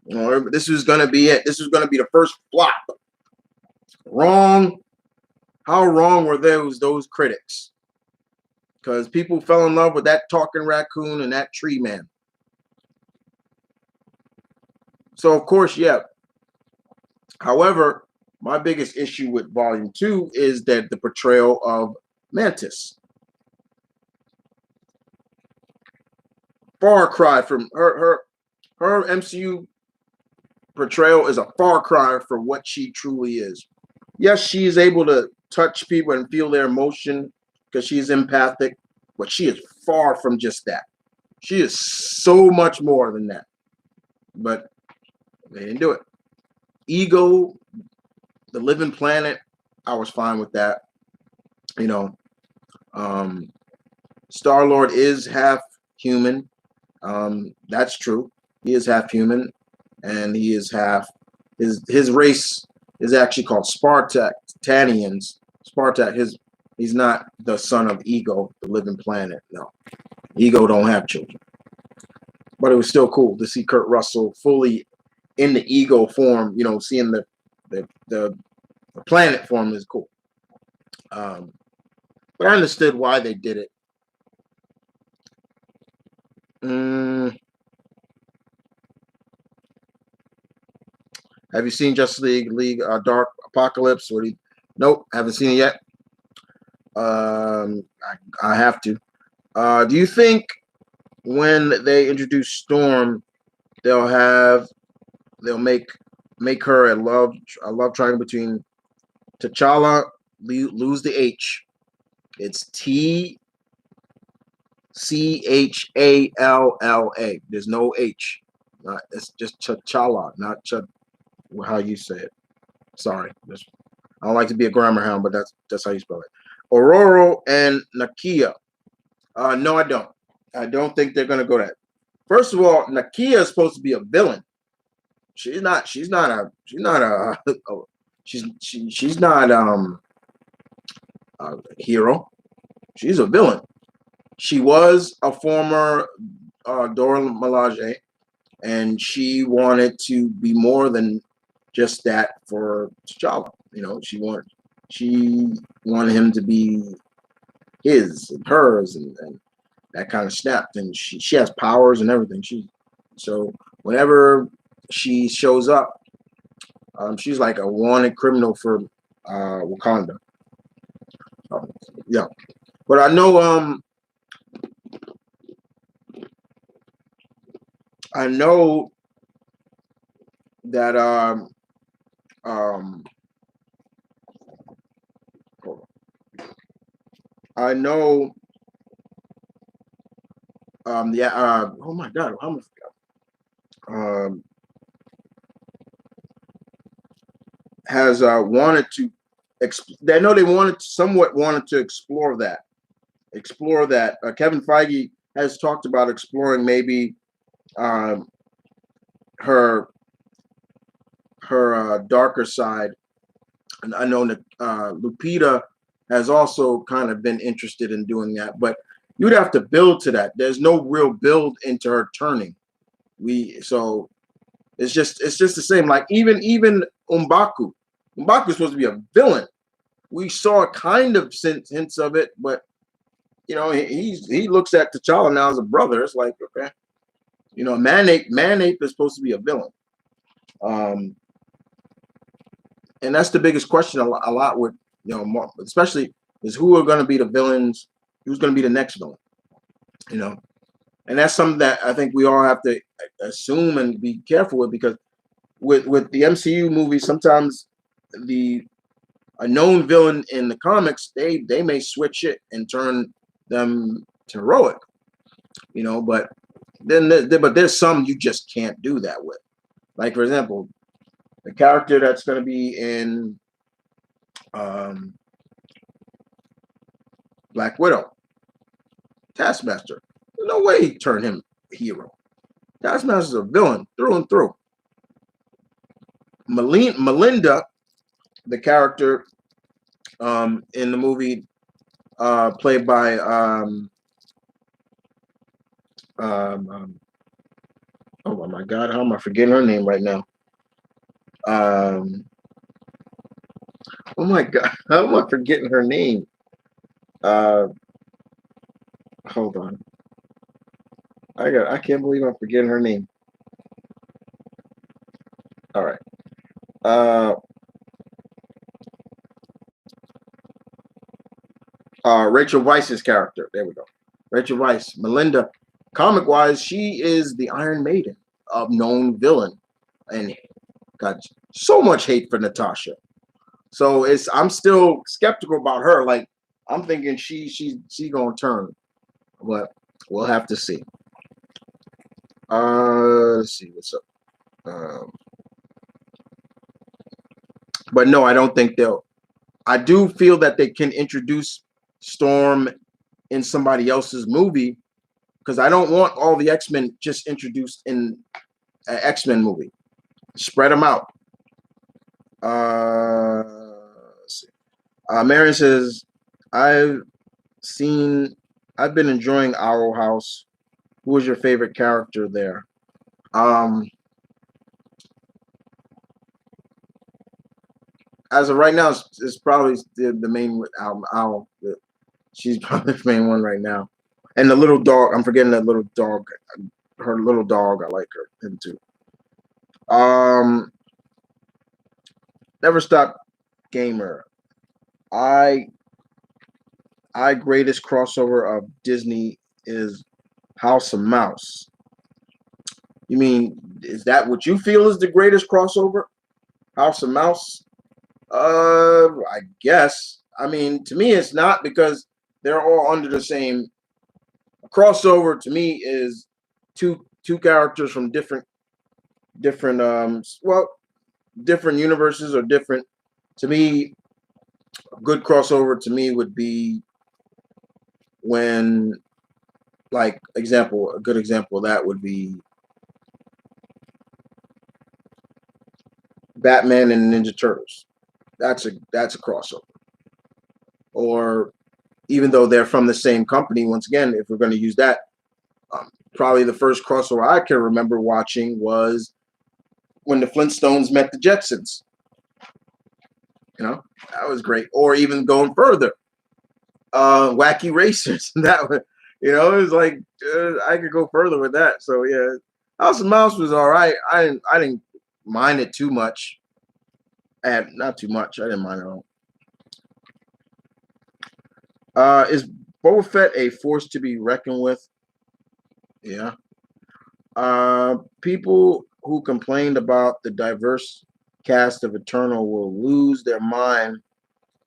You know, this is going to be it. This is going to be the first flop." Wrong. How wrong were those critics? Because people fell in love with that talking raccoon and that tree man. So of course, yeah. However, my biggest issue with Volume 2 is that the portrayal of Mantis. Far cry from her MCU portrayal is a far cry for what she truly is. Yes, she is able to touch people and feel their emotion because she's empathic, but she is far from just that. She is so much more than that. But they didn't do it. Ego, the living planet, I was fine with that. You know, Star-Lord is half human. That's true. He is half human, and he is half his race is actually called Spartanians. He's not the son of Ego, the living planet. No, Ego don't have children. But it was still cool to see Kurt Russell fully in the Ego form. You know, seeing the planet form is cool. But I understood why they did it. Have you seen Justice League Dark Apocalypse? Nope, haven't seen it yet. I have to. Do you think when they introduce Storm, they'll make her a love triangle between T'Challa, lose the H. It's T'Challa. There's no H. It's just T'Challa, not how you say it. Sorry. I don't like to be a grammar hound, but that's how you spell it. Ororo and Nakia. No, I don't. I don't think they're gonna go that. First of all, Nakia is supposed to be a villain. She's not a hero. She's a villain. She was a former Dora Milaje, and she wanted to be more than just that for T'Challa. You know, she wanted him to be his and hers, and that kind of snapped. And she has powers and everything. So whenever she shows up, she's like a wanted criminal for Wakanda. Yeah. But I know that I know oh my God, how much has wanted to I know they somewhat wanted to explore that. Kevin Feige has talked about exploring maybe her darker side. And I know that Lupita has also kind of been interested in doing that, but you'd have to build to that. There's no real build into her turning. So it's just the same. Like even M'Baku. M'Baku's supposed to be a villain. We saw kind of hints of it, but you know, he looks at T'Challa now as a brother. It's like, okay, you know, Manape is supposed to be a villain. And that's the biggest question a lot with, you know, especially is who are going to be the villains, who's going to be the next villain, you know. And that's something that I think we all have to assume and be careful with, because with the MCU movies, sometimes a known villain in the comics, they may switch it and turn them to heroic, you know. But then there's some you just can't do that with. Like, for example, the character that's going to be in Black Widow, Taskmaster. There's no way he turned him hero. Taskmaster's a villain through and through. Melinda, the character in the movie played by oh my God, how am I forgetting her name right now? Oh my God, how am I forgetting her name? Hold on. I can't believe I'm forgetting her name. All right. Rachel Weisz's character. There we go. Rachel Weisz, Melinda. Comic-wise, she is the Iron Maiden, a known villain, and got so much hate for Natasha. So I'm still skeptical about her. Like, I'm thinking she's gonna turn, but we'll have to see. Let's see what's up. But no, I don't think they'll. I do feel that they can introduce Storm in somebody else's movie, because I don't want all the X-Men just introduced in an X-Men movie. Spread them out. Let's see. Marion says, I've been enjoying Owl House. Who was your favorite character there? As of right now, it's probably the main Owl. She's probably the main one right now. And the little dog, I'm forgetting that little dog. Her little dog, I like him too. Never Stop Gamer. I greatest crossover of Disney is House of Mouse. You mean, is that what you feel is the greatest crossover? House of Mouse? I guess. I mean, to me, it's not, because they're all under the same. A crossover to me is two characters from different universes, or different. To me, a good crossover to me would be when, like, a good example of that would be Batman and Ninja Turtles. That's a crossover. Or even though they're from the same company, once again, if we're going to use that, probably the first crossover I can remember watching was when the Flintstones met the Jetsons. You know, that was great. Or even going further, Wacky Racers. That was, you know, it was like I could go further with that. So yeah, House of Mouse was all right. I didn't mind it too much. Not too much. I didn't mind it at all. Is Boba Fett, a force to be reckoned with. Yeah. People who complained about the diverse cast of Eternal will lose their mind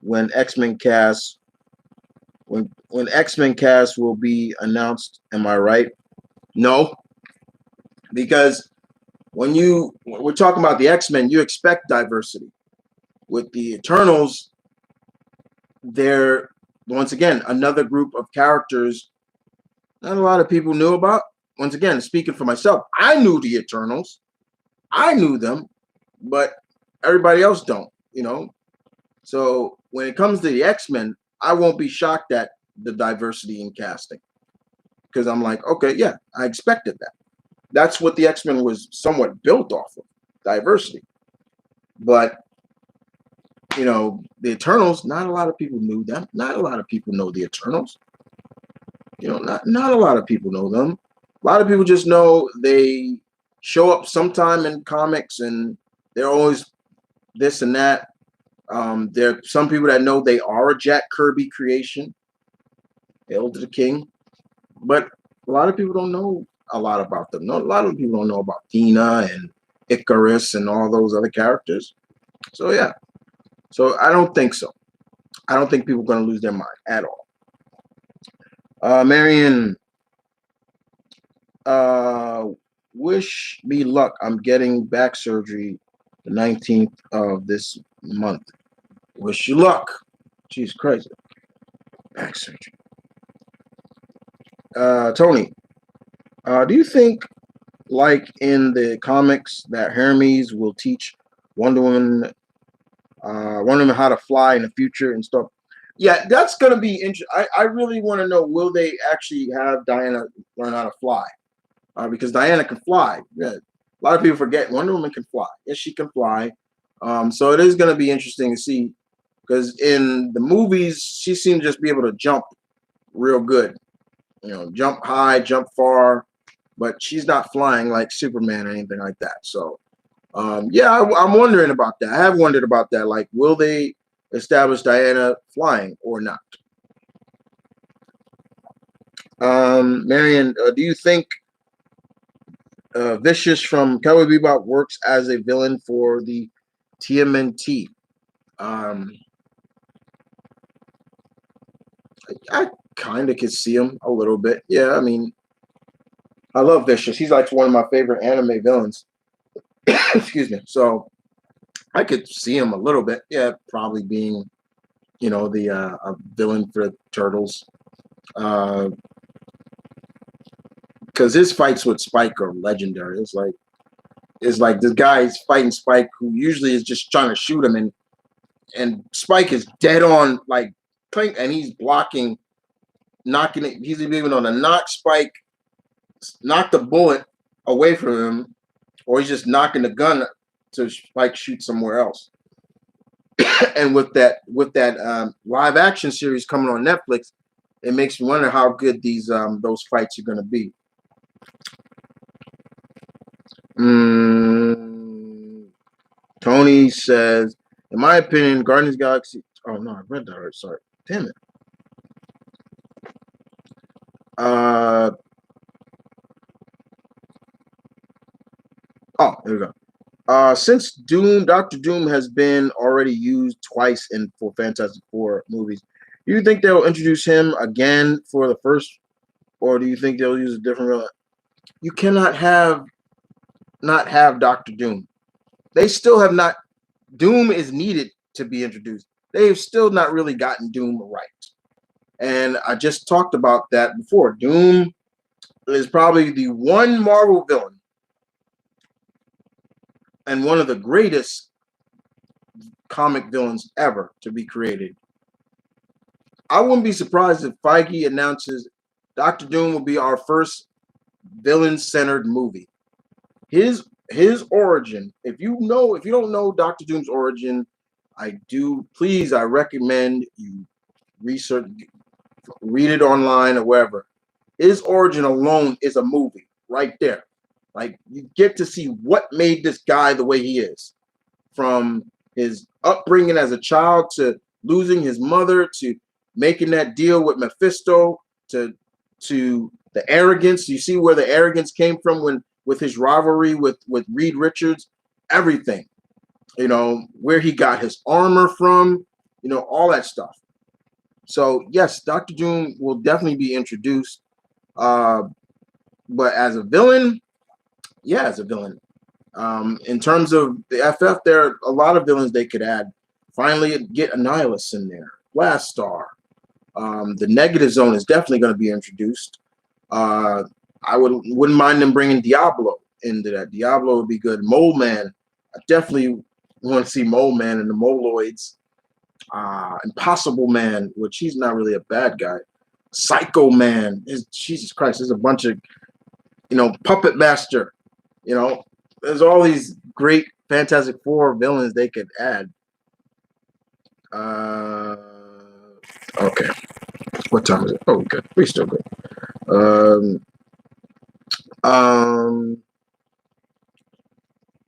when X-Men cast when X-Men cast will be announced. Am I right? No, because when we're talking about the X-Men, you expect diversity. With the Eternals, they're once again another group of characters not a lot of people knew about. Once again, speaking for myself, I knew the Eternals. I knew them, but everybody else don't, So when it comes to the X-Men, I won't be shocked at the diversity in casting. Because I'm like, okay, yeah, I expected that. That's what the X-Men was somewhat built off of, diversity. But, the Eternals, not a lot of people knew them. Not a lot of people know the Eternals. Not a lot of people know them. A lot of people just know they show up sometime in comics and they're always this and that. There are some people that know they are a Jack Kirby creation. Hail to the King. But a lot of people don't know a lot about them. A lot of people don't know about Dina and Icarus and all those other characters. So, yeah. So, I don't think so. I don't think people are going to lose their mind at all. Marion, wish me luck. I'm getting back surgery the 19th of this month. Wish you luck. Jeez, crazy. Back surgery. Tony, do you think, like in the comics, that Hermes will teach Wonder Woman how to fly in the future and stuff? Yeah, that's going to be interesting. I really want to know, will they actually have Diana learn how to fly? Because Diana can fly. Yeah. A lot of people forget Wonder Woman can fly. Yes, she can fly. So it is going to be interesting to see, because in the movies, she seemed to just be able to jump real good. Jump high, jump far, but she's not flying like Superman or anything like that. So, yeah, I'm wondering about that. I have wondered about that. Like, will they establish Diana flying or not? Marion, do you think Vicious from Cowboy Bebop works as a villain for the TMNT? I kind of could see him a little bit. Yeah, I mean, I love Vicious. He's like one of my favorite anime villains. Excuse me. So I could see him a little bit. Yeah, probably being, the a villain for the Turtles. Because his fights with Spike are legendary. It's like this guy's fighting Spike, who usually is just trying to shoot him, and Spike is dead on, like, and he's blocking, knocking it. He's even on a knock Spike, knock the bullet away from him, or he's just knocking the gun to Spike shoot somewhere else. And with that live action series coming on Netflix, it makes me wonder how good those fights are going to be. Tony says, in my opinion, Guardians of the Galaxy. Oh no, I read that already. Sorry, damn it. Oh, here we go. Since Dr. Doom has been already used twice for Fantastic Four movies, do you think they'll introduce him again for the first, or do you think they'll use a different villain? You cannot not have Dr. Doom. They still have not. Doom is needed to be introduced. They've still not really gotten Doom right. And I just talked about that before. Doom is probably the one Marvel villain and one of the greatest comic villains ever to be created. I wouldn't be surprised if Feige announces Dr. Doom will be our first villain-centered movie. His origin, if you don't know Dr. Doom's origin, I recommend you read it online or wherever. His origin alone is a movie right there. Like, you get to see what made this guy the way he is, from his upbringing as a child to losing his mother to making that deal with Mephisto to the arrogance. You see where the arrogance came from when with his rivalry with Reed Richards, everything. You know, where he got his armor from, you know, all that stuff. So yes, Dr. Doom will definitely be introduced. But as a villain, yeah, as a villain. In terms of the FF, there are a lot of villains they could add. Finally, get Annihilus in there, Blast Star. The Negative Zone is definitely going to be introduced. I wouldn't mind them bringing Diablo into that. Diablo would be good. Mole Man, I definitely want to see Mole Man and the Moloids. Impossible Man, which he's not really a bad guy. Psycho Man, Jesus Christ, there's a bunch of, you know, Puppet Master, you know, there's all these great Fantastic Four villains they could add. Okay, what time is it? Oh, good, we're still good.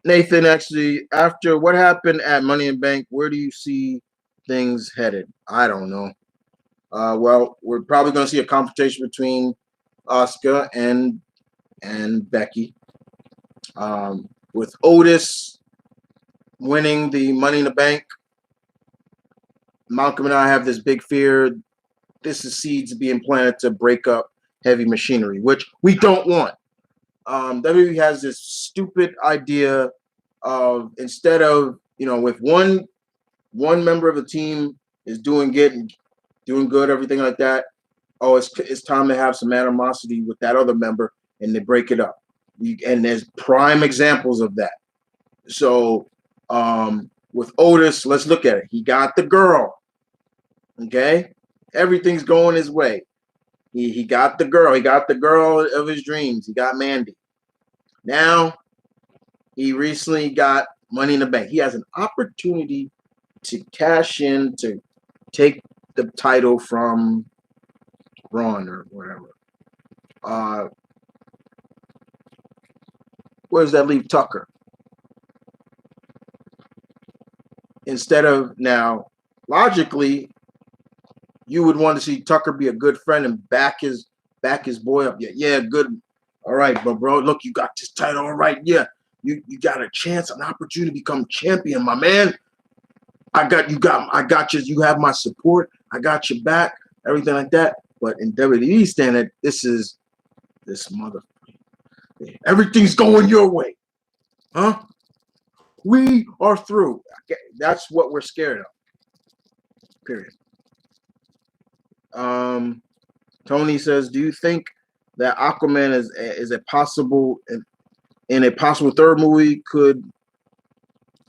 Nathan, actually, after what happened at Money in Bank, where do you see things headed? I don't know. Well, we're probably going to see a confrontation between Asuka and Becky. With Otis winning the Money in the Bank, Malcolm and I have this big fear. This is seeds being planted to break up heavy machinery, which we don't want. WWE has this stupid idea of, instead of, you know, if one member of the team is doing good, everything like that, oh, it's time to have some animosity with that other member, and they break it up. And there's prime examples of that. So with Otis, let's look at it. He got the girl. Okay? Everything's going his way. He got the girl. He got the girl of his dreams. He got Mandy. Now, he recently got Money in the Bank. He has an opportunity to cash in, to take the title from Braun or whatever. Where does that leave Tucker? Instead of, now, logically, you would want to see Tucker be a good friend and back his boy up. Yeah, good. All right, but bro, look, you got this title. All right, yeah, you got a chance, an opportunity to become champion, my man. I got you. You have my support. I got your back. Everything like that. But in WWE standard, this mother. Everything's going your way, huh? We are through. That's what we're scared of. Period. Tony says, do you think that Aquaman is a possible in a possible third movie could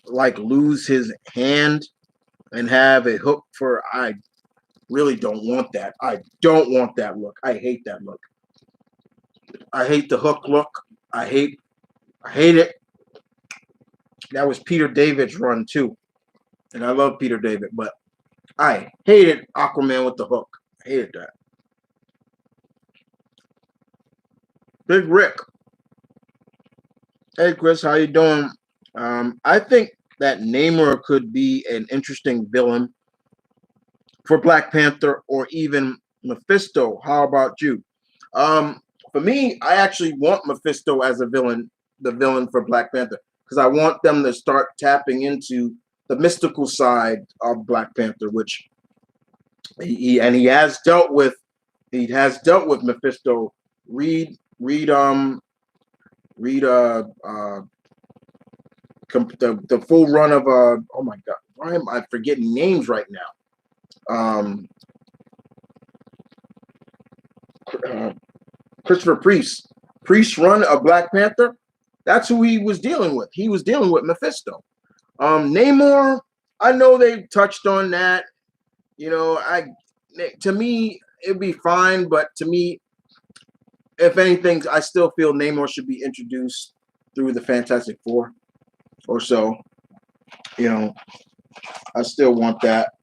like lose his hand and have a hook for? I really don't want that. I don't want that look. I hate that look. I hate the hook look. I hate it. That was Peter David's run too. And I love Peter David, but I hated Aquaman with the hook. I hated that. Big Rick. Hey Chris, how you doing? I think that Namor could be an interesting villain for Black Panther or even Mephisto. How about you? For me, I actually want Mephisto as a villain, the villain for Black Panther, because I want them to start tapping into the mystical side of Black Panther, which he has dealt with. He has dealt with Mephisto. Read the full run of oh my god, why am I forgetting names right now? Christopher Priest's run of Black Panther, that's who he was dealing with. He was dealing with Mephisto. Namor, I know they touched on that. You know, to me it'd be fine, but to me, if anything, I still feel Namor should be introduced through the Fantastic Four or so. You know, I still want that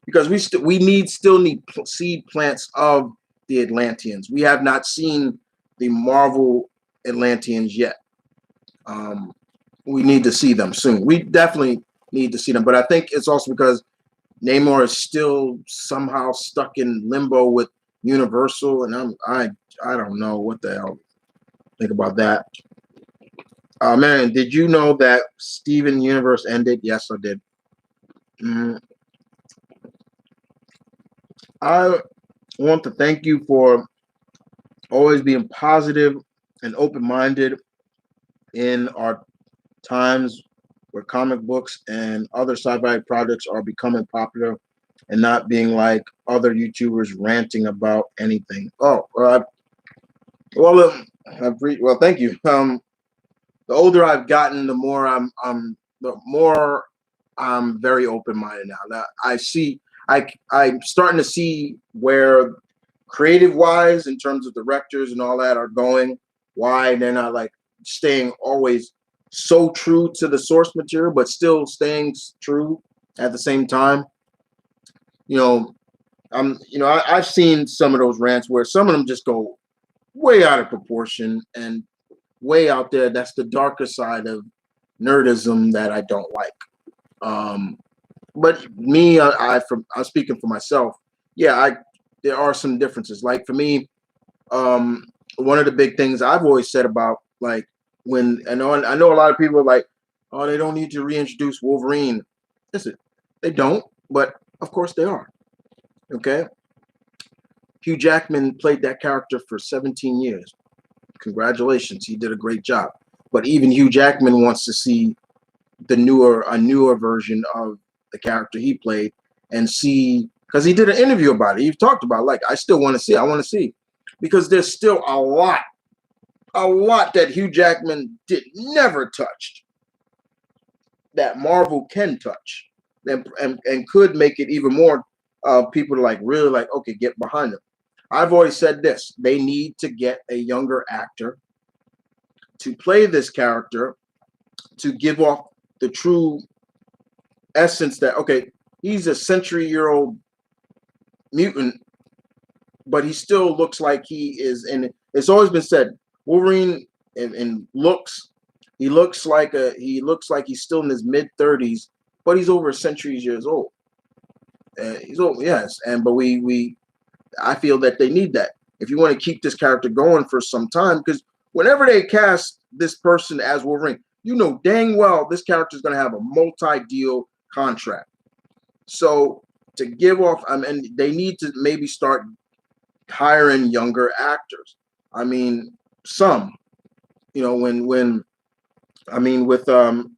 because we still need seed plants of the Atlanteans. We have not seen the Marvel Atlanteans yet. We need to see them soon. We definitely need to see them, but I think it's also because Namor is still somehow stuck in limbo with Universal, and I don't know what the hell think about that. Man, did you know that Steven Universe ended? Yes, I did. I want to thank you for always being positive and open-minded in our times where comic books and other sci-fi projects are becoming popular and not being like other YouTubers ranting about anything. Oh, well, thank you. The older I've gotten, the more I'm very open-minded now. That I'm starting to see where creative-wise, in terms of directors and all that, are going. Why they're not like staying always so true to the source material, but still staying true at the same time. I've seen some of those rants where some of them just go way out of proportion and way out there. That's the darker side of nerdism that I don't like. But me, I'm speaking for myself. Yeah, there are some differences. Like for me, one of the big things I've always said about like when I know a lot of people are like, oh, they don't need to reintroduce Wolverine. Listen, they don't, but of course they are. Okay. Hugh Jackman played that character for 17 years. Congratulations, he did a great job. But even Hugh Jackman wants to see a newer version of the character he played and see, because he did an interview about it. He talked about like, I want to see, because there's still a lot that Hugh Jackman never touched that Marvel can touch and could make it even more people to like really like, okay, get behind them. I've always said this: they need to get a younger actor to play this character to give off the true essence that, okay, he's a century-year-old mutant, but he still looks like he is. And it's always been said, Wolverine in looks, he looks like he's still in his mid-30s, but he's over a century years old. He's old, yes, I feel that they need that if you want to keep this character going for some time, because whenever they cast this person as Wolverine, you know dang well this character is going to have a multi-deal contract. So to give off, they need to maybe start hiring younger actors. I mean, some, with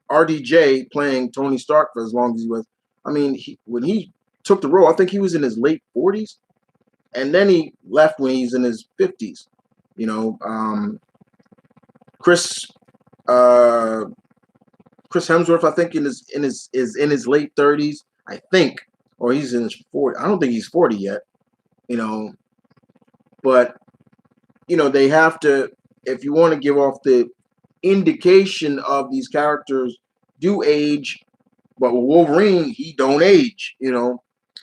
RDJ playing Tony Stark for as long as he was. I mean, when he took the role, I think he was in his late 40s. And then he left when he's in his 50s. Chris Hemsworth, I think, is in his late 30s, I think, or he's in his 40s. I don't think he's 40 yet. But they have to, if you want to give off the indication of these characters do age, but with Wolverine, he don't age.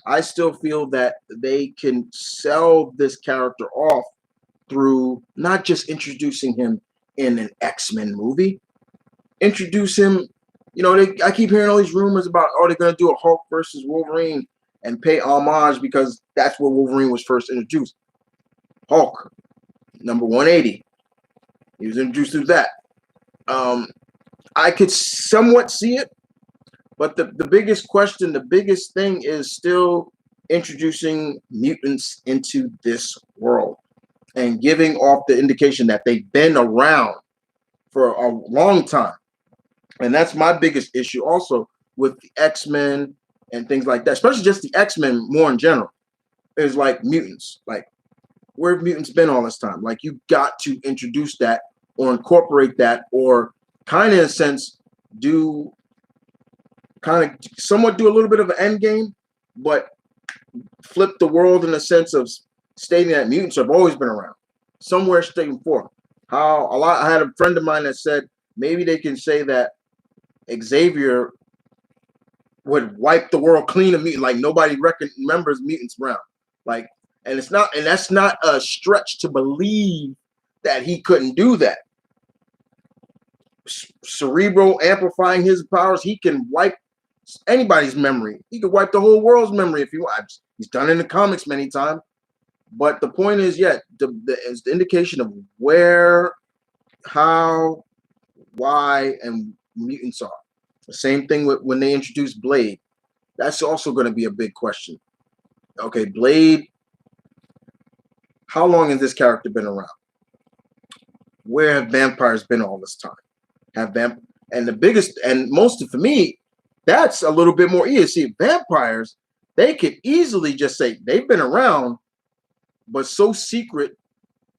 I still feel that they can sell this character off through not just introducing him in an X-Men movie. Introduce him, I keep hearing all these rumors about, they're going to do a Hulk versus Wolverine and pay homage because that's where Wolverine was first introduced. Hulk, number 180. He was introduced through that. I could somewhat see it, but the biggest question, the biggest thing is still introducing mutants into this world and giving off the indication that they've been around for a long time. And that's my biggest issue also with the X-Men and things like that, especially just the X-Men more in general, is like mutants. Like, where have mutants been all this time? Like, you got to introduce that or incorporate that, or kind of in a sense somewhat do a little bit of an end game, but flip the world in the sense of stating that mutants have always been around somewhere stating forth. I had a friend of mine that said maybe they can say that Xavier would wipe the world clean of mutants, like nobody remembers mutants around. Like, and that's not a stretch to believe that he couldn't do that. Cerebro amplifying his powers, he can wipe anybody's memory. He could wipe the whole world's memory if he wants. He's done it in the comics many times. But the point is, it's the indication of where, how, why, and mutants are. The same thing with when they introduced Blade. That's also going to be a big question. Okay, Blade, how long has this character been around? Where have vampires been all this time? And the biggest and most for me, that's a little bit more easy. See, vampires, they could easily just say they've been around, but so secret,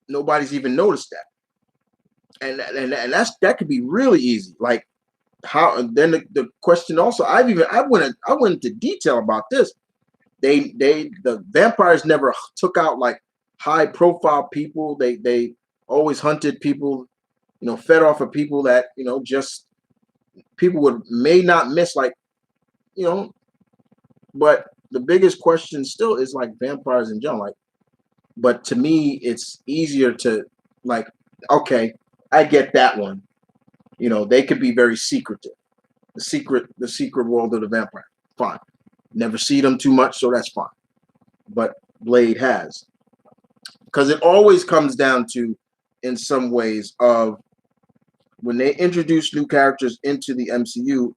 nobody's even noticed that. And that could be really easy. Like how? And then the question also, I went into detail about this. The vampires never took out like high profile people. They always hunted people, fed off of people that just people may not miss, like, but the biggest question still is like vampires in general. Like, but to me, it's easier to like, okay, I get that one. They could be very secretive. The secret world of the vampire. Fine. Never see them too much, so that's fine. But Blade has. Because it always comes down to, in some ways, of when they introduce new characters into the MCU,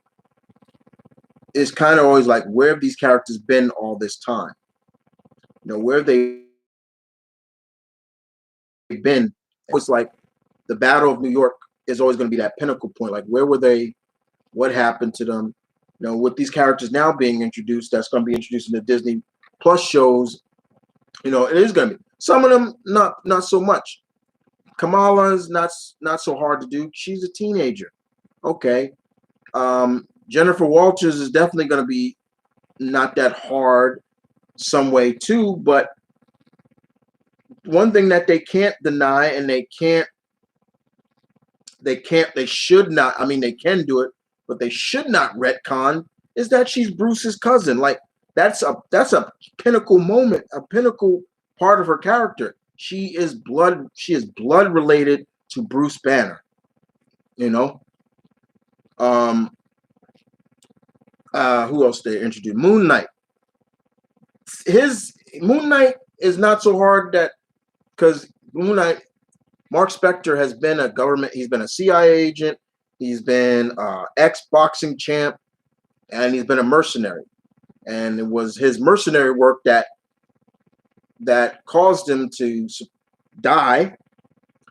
it's kind of always like, where have these characters been all this time? Where have they been? It's like the Battle of New York is always going to be that pinnacle point. Like, where were they? What happened to them? With these characters now being introduced, that's going to be introduced in the Disney Plus shows. It is going to be some of them not so much. Kamala's not so hard to do. She's a teenager. Okay. Jennifer Walters is definitely going to be not that hard some way too, but one thing that they can't deny, and they should not, I mean, they can do it, but they should not retcon, is that she's Bruce's cousin. Like, that's a pinnacle moment, a pinnacle part of her character. She is blood related to Bruce Banner. Who else they introduced? Moon Knight. Moon Knight is not so hard, that because Moon Knight, Mark Spector has been a government, he's been a CIA agent, he's been ex-boxing champ, and he's been a mercenary. And it was his mercenary work that caused him to die.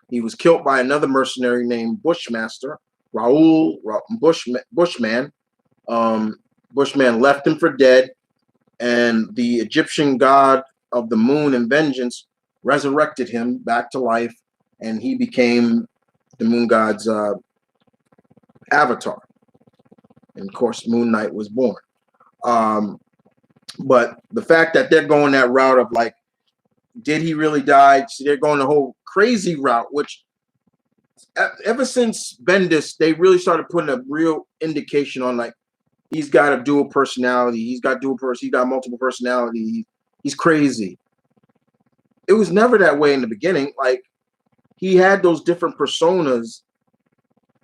He was killed by another mercenary named Bushmaster, Bushman. Bushman left him for dead, and the Egyptian god of the moon and vengeance resurrected him back to life, and he became the moon god's avatar. And of course, Moon Knight was born. But the fact that they're going that route of like, did he really die? So they're going the whole crazy route, which ever since Bendis, they really started putting a real indication on like, he's got a dual personality. He's got multiple personalities. He's crazy. It was never that way in the beginning. Like, he had those different personas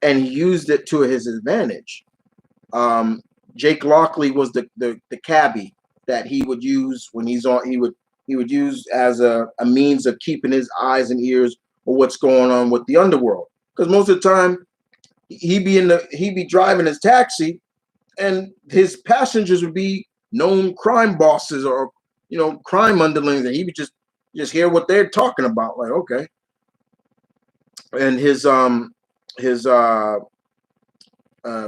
and he used it to his advantage. Jake Lockley was the cabbie that he would use when he's on. He would use as a means of keeping his eyes and ears on what's going on with the underworld. Because most of the time he'd be driving his taxi, and his passengers would be known crime bosses or crime underlings, and he would just hear what they're talking about. Like, okay. And his what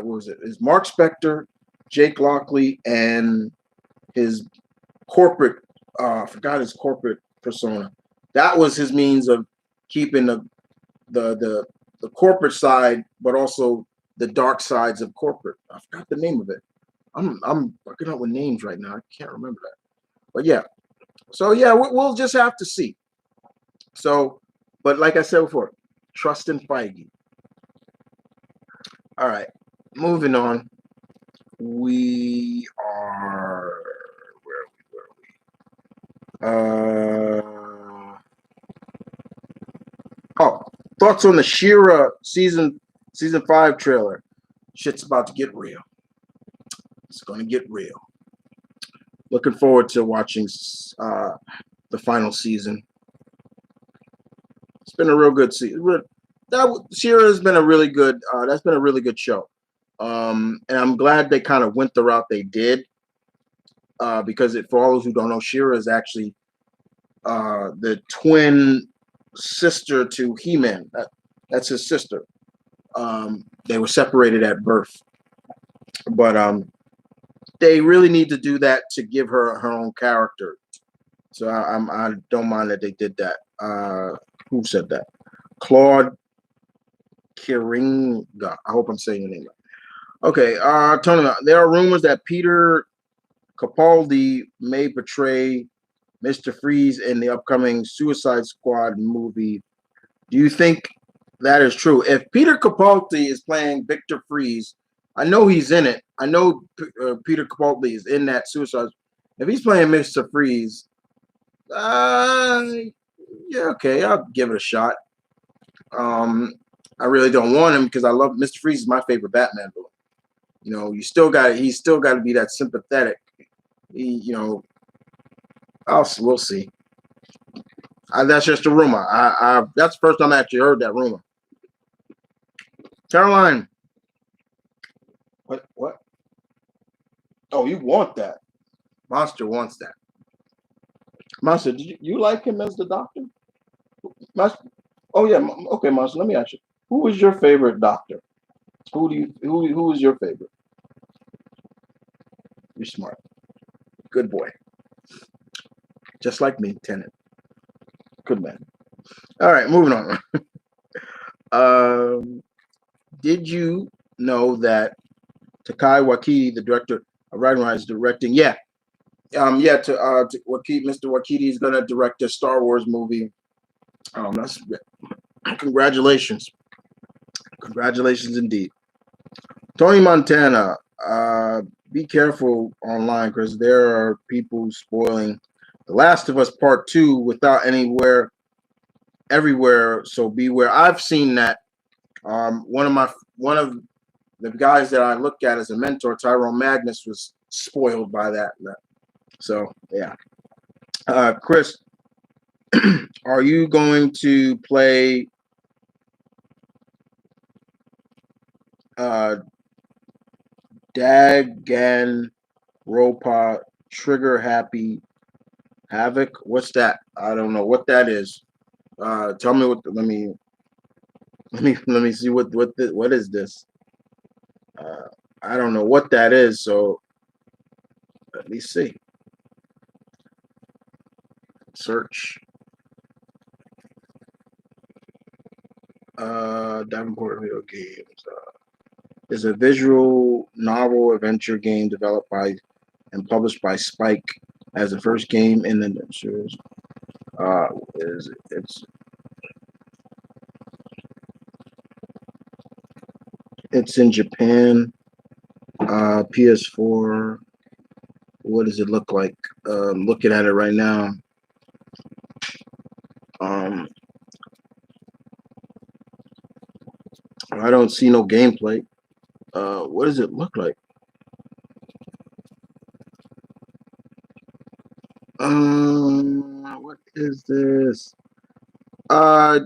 was it? His Mark Spector, Jake Lockley, and his corporate I forgot his corporate persona. That was his means of keeping the corporate side, but also the dark sides of corporate. I forgot the name of it. I'm fucking up with names right now. I can't remember that. But yeah. So yeah, we'll just have to see. So, but like I said before, trust in Feige. All right, moving on. We are thoughts on the She-Ra season 5 trailer. Shit's about to get real. It's going to get real. Looking forward to watching the final season. It's been a real good season. She-Ra has been a really good. That's been a really good show. And I'm glad they kind of went the route they did. Because for all those who don't know, She-Ra is actually the twin sister to He-Man. That's his sister. They were separated at birth, but they really need to do that to give her her own character. So I don't mind that they did that. Who said that? Claude Kiringa. I hope I'm saying your name right. Okay, Tony, there are rumors that Peter Capaldi may portray Mr. Freeze in the upcoming Suicide Squad movie. Do you think that is true? If Peter Capaldi is playing Victor Freeze, I know he's in it. I know Peter Capaldi is in that Suicide. If he's playing Mr. Freeze, yeah, okay, I'll give it a shot. I really don't want him because I love Mr. Freeze is my favorite Batman villain. You know, he's still got to be that sympathetic. We'll see. That's just a rumor. That's the first time I actually heard that rumor. Caroline. What? Oh, you want that? Monster wants that. Monster, did you like him as the Doctor? Monster? Oh yeah. Okay, Monster. Let me ask you. Who was your favorite Doctor? Who is your favorite? You're smart. Good boy. Just like me, Tennant. Good man. All right, moving on. Did you know that Taika Waititi, the director of Ragnarok, is directing? Yeah. Mr. Waititi is gonna direct a Star Wars movie. That's congratulations. Congratulations indeed. Tony Montana, be careful online because there are people spoiling The Last of Us Part 2 without everywhere, so beware. I've seen that. One of the guys that I look at as a mentor, Tyrone Magnus, was spoiled by that. So yeah. Chris, are you going to play Danganronpa Trigger Happy Havoc? What's that? I don't know what that is. Tell me what. Let me see what is this. I don't know what that is. So let me see. Search. Davenport Video Games is a visual novel adventure game developed by and published by Spike as the first game in the series. It's in Japan. PS4. What does it look like? Looking at it right now. I don't see no gameplay. What does it look like? What is this? I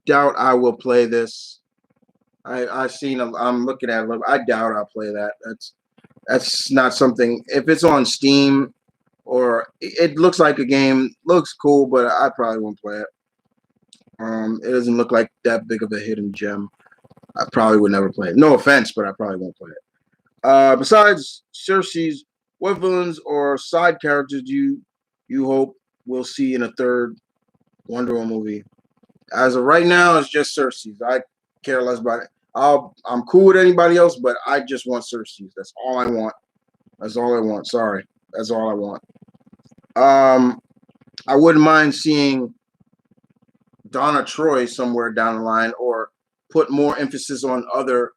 doubt I will play this. I've seen. I'm looking at it. I doubt I'll play that. That's not something. If it's on Steam, or it looks like a game, looks cool, but I probably won't play it. It doesn't look like that big of a hidden gem. I probably would never play it. No offense, but I probably won't play it. Besides Cersei's, what villains or side characters do you hope we'll see in a third Wonder Woman movie? As of right now, it's just Cersei's. I care less about it. I'm cool with anybody else, but I just want Cersei's. That's all I want. That's all I want. Sorry. That's all I want. I wouldn't mind seeing Donna Troy somewhere down the line, or put more emphasis on other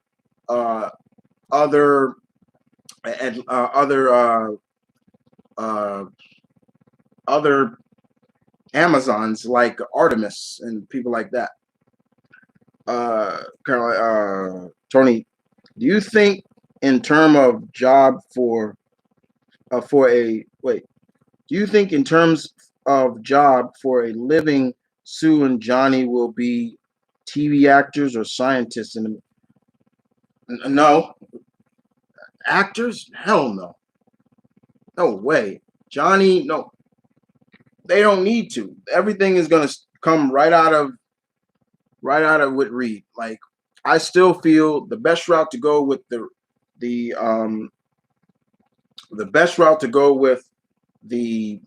Amazons like Artemis and people like that. Tony, do you think in terms of job for a wait? Do you think in terms of job for a living, Sue and Johnny will be TV actors or scientists? No, actors? Hell no. No way. Johnny, no. They don't need to. Everything is gonna come right out of Whit Reed. Like, I still feel the best route to go with the best route to go with the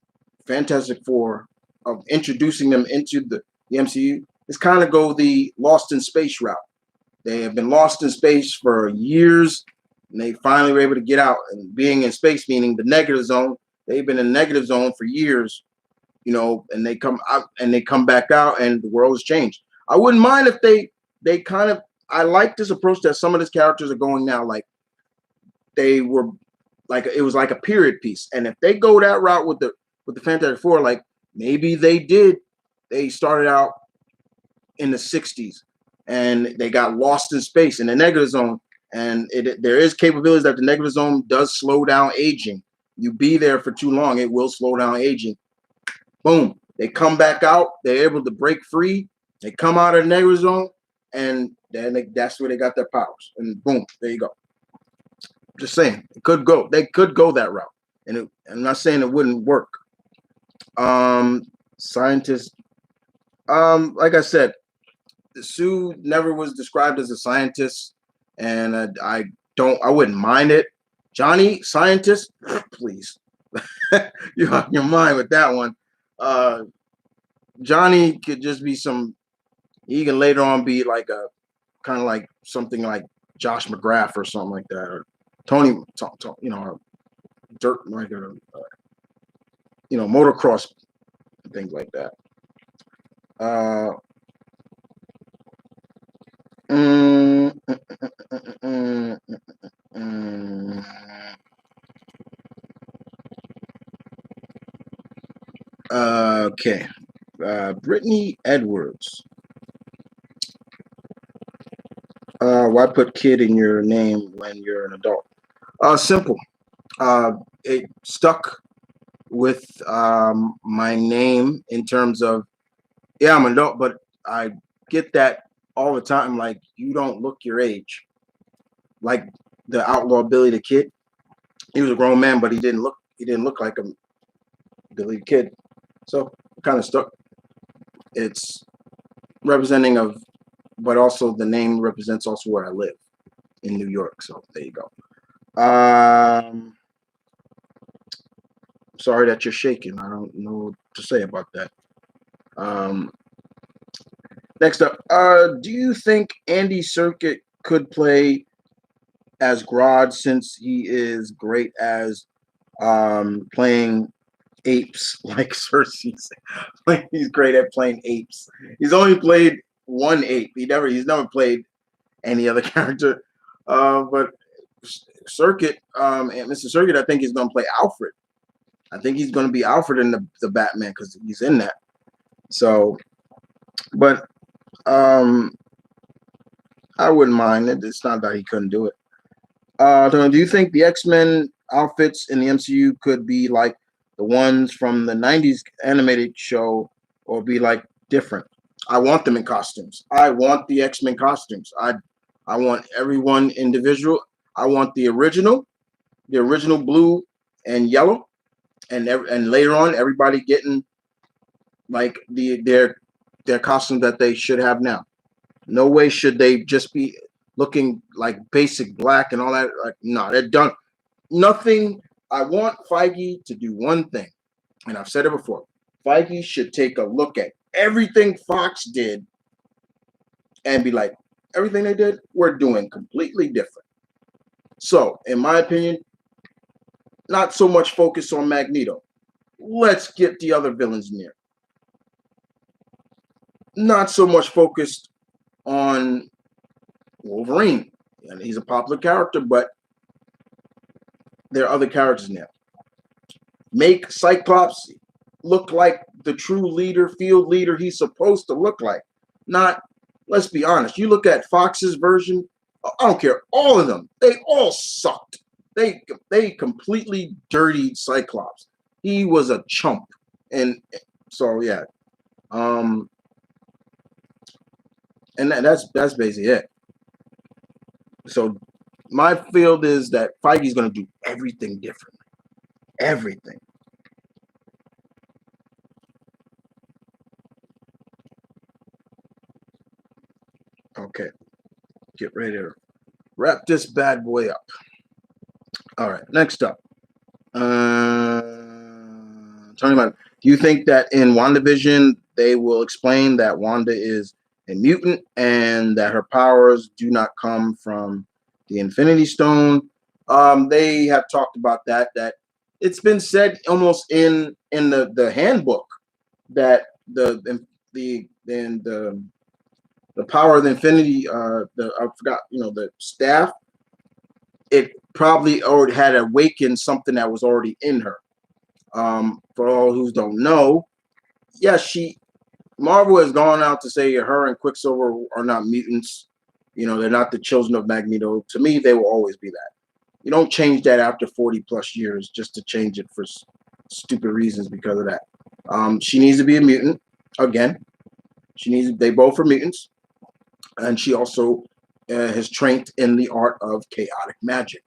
Fantastic Four of introducing them into the MCU is kind of go the Lost in Space route. They have been lost in space for years, and they finally were able to get out. And being in space, meaning the negative zone, they've been in the negative zone for years, you know, and they come out and they come back out, and the world has changed. I wouldn't mind if they kind of. I like this approach that some of these characters are going now, like they were, like it was like a period piece. And if they go that route with the Fantastic Four, like maybe they started out in the 60s and they got lost in space in the negative zone. And there is capabilities that the negative zone does slow down aging. You be there for too long, it will slow down aging. Boom. They come back out. They're able to break free. They come out of the negative zone, and then that's where they got their powers. And boom, there you go. Just saying, it could go. They could go that route, and I'm not saying it wouldn't work. Scientists. Like I said, Sue never was described as a scientist, and I wouldn't mind it. Johnny, scientist, please. You're on your mind with that one. Johnny could just be he can later on be like a kind of like something like Josh McGrath or something like that, or Tony, you know, dirt, like you know, motocross, things like that. Okay. Brittany Edwards. Why put kid in your name when you're an adult? Simple. It stuck with my name in terms of, yeah, I'm an adult, but I get that all the time. Like, you don't look your age. Like the Outlaw Billy the Kid. He was a grown man, but he didn't look like a Billy the Kid. So it kind of stuck. It's representing of, but also the name represents also where I live in New York. So there you go. Sorry that you're shaking. I don't know what to say about that. Next up, do you think Andy Serkis could play as Grodd, since he is great as playing apes like Cersei? Like, he's great at playing apes. He's only played one ape. He's never played any other character. But Serkis, Mr. Serkis, I think he's going to play Alfred. I think he's going to be Alfred in the Batman, because he's in that. So, but I wouldn't mind it. It's not that he couldn't do it. Do you think the X-Men outfits in the MCU could be like the ones from the 90s animated show, or be like different? I want them in costumes. I want the X-Men costumes. I want everyone individual. I want the original blue and yellow, and later on everybody getting like their costumes that they should have now. No way should they just be looking like basic black and all that. Like, no, they're done. Nothing. I want Feige to do one thing, and I've said it before. Feige should take a look at everything Fox did and be like, everything they did, we're doing completely different. So, in my opinion, not so much focus on Magneto. Let's get the other villains in there. Not so much focused on Wolverine. And he's a popular character, but there are other characters in there. Make Cyclops look like the true leader, field leader he's supposed to look like. Not, let's be honest, you look at Fox's version I don't care. All of them. They all sucked. They completely dirtied Cyclops. He was a chump. And so yeah. And that's basically it. So my field is that Feige's gonna do everything differently. Everything. Okay. Get ready to wrap this bad boy up. All right, next up. Tony, do you think that in WandaVision they will explain that Wanda is a mutant and that her powers do not come from the Infinity Stone? They have talked about that it's been said almost in the handbook that the power of the Infinity, I forgot, the staff, it probably already had awakened something that was already in her. For all who don't know, yes, Marvel has gone out to say her and Quicksilver are not mutants. They're not the children of Magneto. To me, they will always be that. You don't change that after 40 plus years just to change it for stupid reasons because of that. She needs to be a mutant again. They both are mutants, and she also has trained in the art of chaotic magic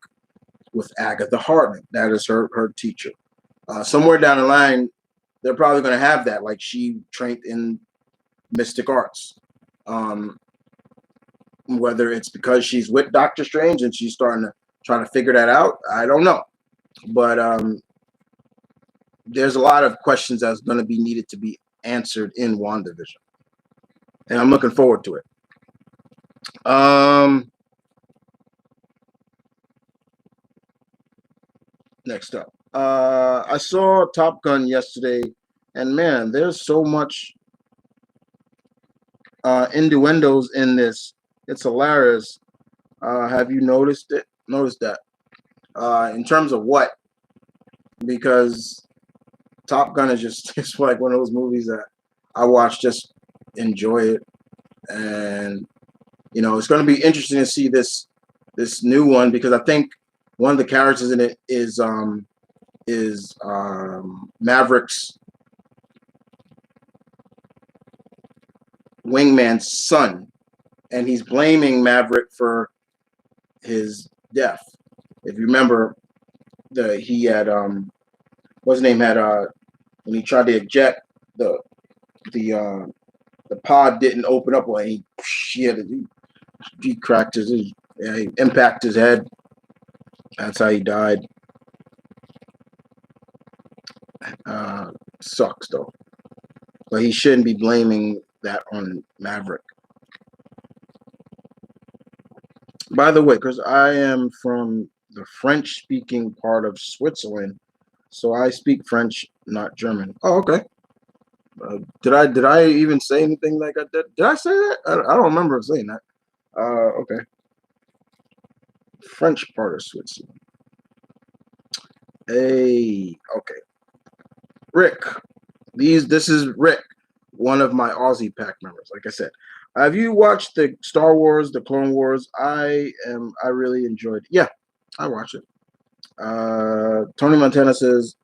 with Agatha Harkness. That is her teacher. Somewhere down the line, they're probably going to have that, like she trained in mystic arts. Whether it's because she's with Doctor Strange and she's starting to try to figure that out, I don't know. But there's a lot of questions that's going to be needed to be answered in WandaVision. And I'm looking forward to it. Next up. I saw Top Gun yesterday, and man, there's so much innuendos in this. It's hilarious. Have you noticed it? Noticed that? In terms of what? Because Top Gun is just it's like one of those movies that I watch, just enjoy it, and it's going to be interesting to see this new one, because I think one of the characters in it is Maverick's wingman's son, and he's blaming Maverick for his death. If you remember, he had what's his name had when he tried to eject, the pod didn't open up when he cracked he impacted his head. That's how he died. Sucks though, but he shouldn't be blaming that on Maverick. By the way, because I am from the French-speaking part of Switzerland, so I speak French, not German. Oh, okay. Did I even say anything like that? Did I say that? I don't remember saying that. Okay. French part of Switzerland. Hey, okay. Rick. This is Rick, one of my Aussie Pack members. Like I said, have you watched the Star Wars, the Clone Wars? I really enjoyed it. Yeah, I watched it. Tony Montana says,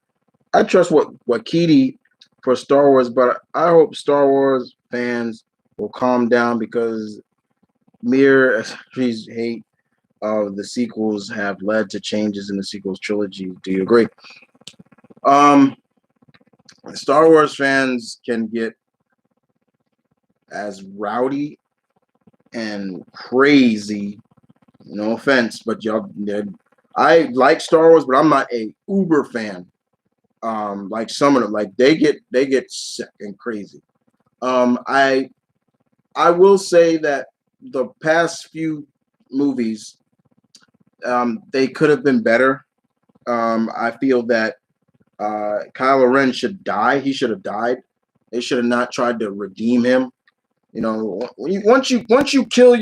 I trust Wakiti for Star Wars, but I hope Star Wars fans will calm down, because mere hate of the sequels have led to changes in the sequels trilogy. Do you agree? Star Wars fans can get as rowdy and crazy. No offense, but I like Star Wars, but I'm not a uber fan. Like some of them, like they get sick and crazy. I will say that the past few movies, they could have been better. I feel that Kylo Ren should die. He should have died. They should have not tried to redeem him. Once you kill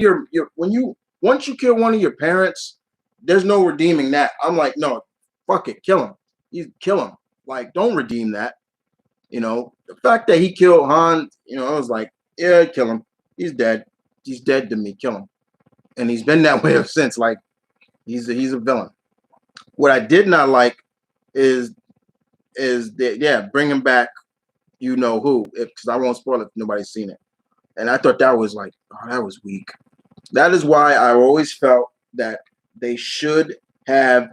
once you kill one of your parents, there's no redeeming that. I'm like, no, fuck it, kill him. You kill him. Like, don't redeem that. The fact that he killed Han, I was like, yeah, kill him. He's dead. He's dead to me. Kill him. and he's been that way ever since. Like he's a villain. What I did not like is that bringing back you know who, because I won't spoil it if nobody's seen it. And I thought that was like, oh, that was weak. That is why I always felt that they should have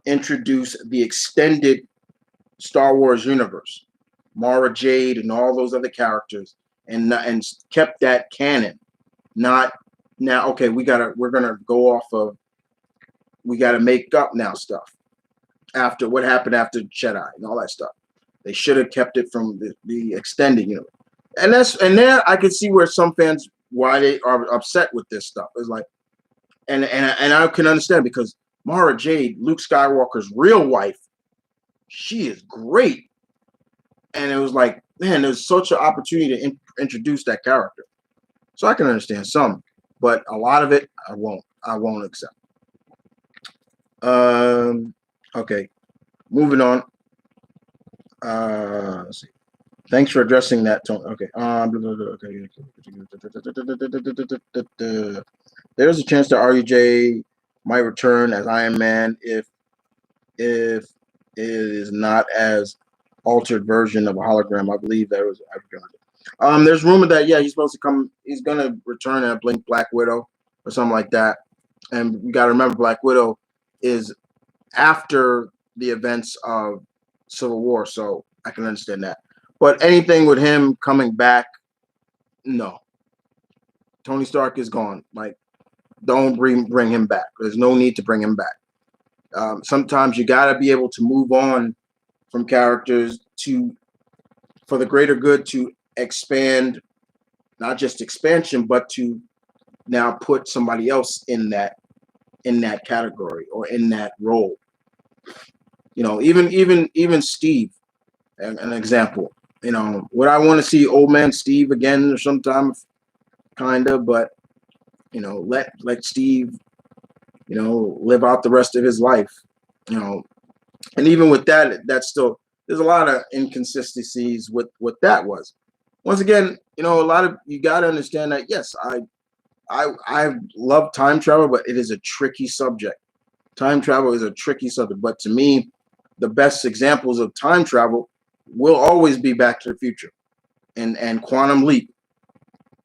introduced the extended Star Wars universe, Mara Jade and all those other characters, and kept that canon. Not now, okay, we're gonna go off of, we gotta make up now stuff after what happened after Jedi and all that stuff. They should have kept it from the extended universe. And there I could see where some fans why they are upset with this stuff. It's like, and I can understand, because Mara Jade, Luke Skywalker's real wife, she is great. And it was like, man, there's such an opportunity to introduce that character. So I can understand some, but a lot of it I won't accept. Okay, moving on. Let's see. Thanks for addressing that, Tony. Okay. Okay. There's a chance that RUJ might return as Iron Man if it is not as altered version of a hologram. I believe that was. There's rumor that he's supposed to come. He's gonna return in a Blink Black Widow or something like that. And you gotta remember, Black Widow is after the events of Civil War, so I can understand that. But anything with him coming back, no. Tony Stark is gone. Like, don't bring him back. There's no need to bring him back. Sometimes you got to be able to move on from characters for the greater good, to expand, not just expansion, but to now put somebody else in that category or in that role. You know, even Steve, an example. You know, would I want to see old man Steve again or sometime? Kind of, but you know, let Steve, you know, live out the rest of his life. You know, and even with that, that's still, there's a lot of inconsistencies with what that was. Once again, you know, you got to understand that, yes, I love time travel, but it is a tricky subject. Time travel is a tricky subject, but to me, the best examples of time travel will always be Back to the Future and Quantum Leap.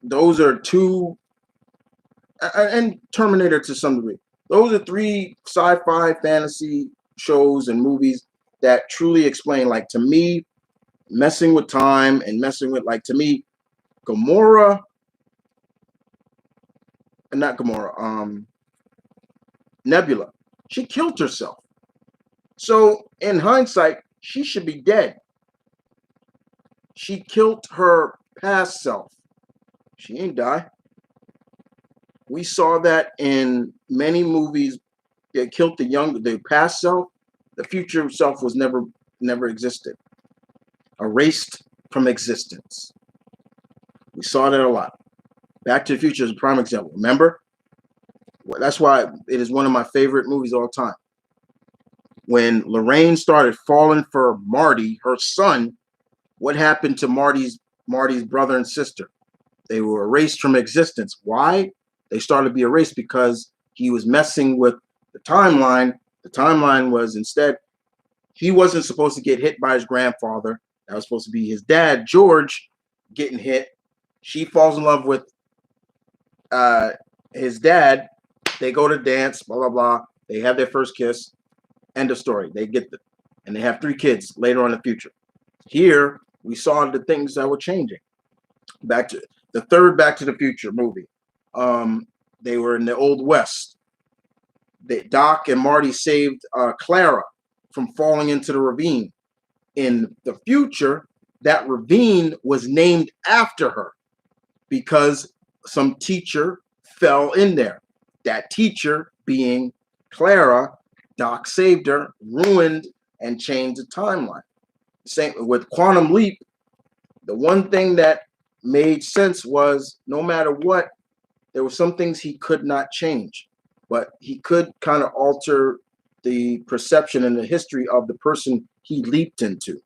Those are two, and Terminator to some degree. Those are three sci-fi fantasy shows and movies that truly explain, like, to me, messing with time and messing with, like, to me, Nebula, she killed herself. So in hindsight, she should be dead. She killed her past self. She ain't die. We saw that in many movies. They killed the past self. The future self was never existed. Erased from existence. We saw that a lot. Back to the Future is a prime example. Remember? Well, that's why it is one of my favorite movies of all time. When Lorraine started falling for Marty, her son, what happened to Marty's brother and sister? They were erased from existence. Why? They started to be erased because he was messing with the timeline. The timeline was, instead, he wasn't supposed to get hit by his grandfather. That was supposed to be his dad, George, getting hit. She falls in love with his dad. They go to dance, blah, blah, blah. They have their first kiss. End of story. They get them. And they have 3 kids later on in the future. Here, we saw the things that were changing. Back to the third Back to the Future movie. They were in the Old West. Doc and Marty saved Clara from falling into the ravine. In the future, that ravine was named after her because some teacher fell in there. That teacher being Clara. Doc saved her, ruined, and changed the timeline. Same with Quantum Leap. The one thing that made sense was, no matter what, there were some things he could not change, but he could kind of alter the perception and the history of the person he leaped into.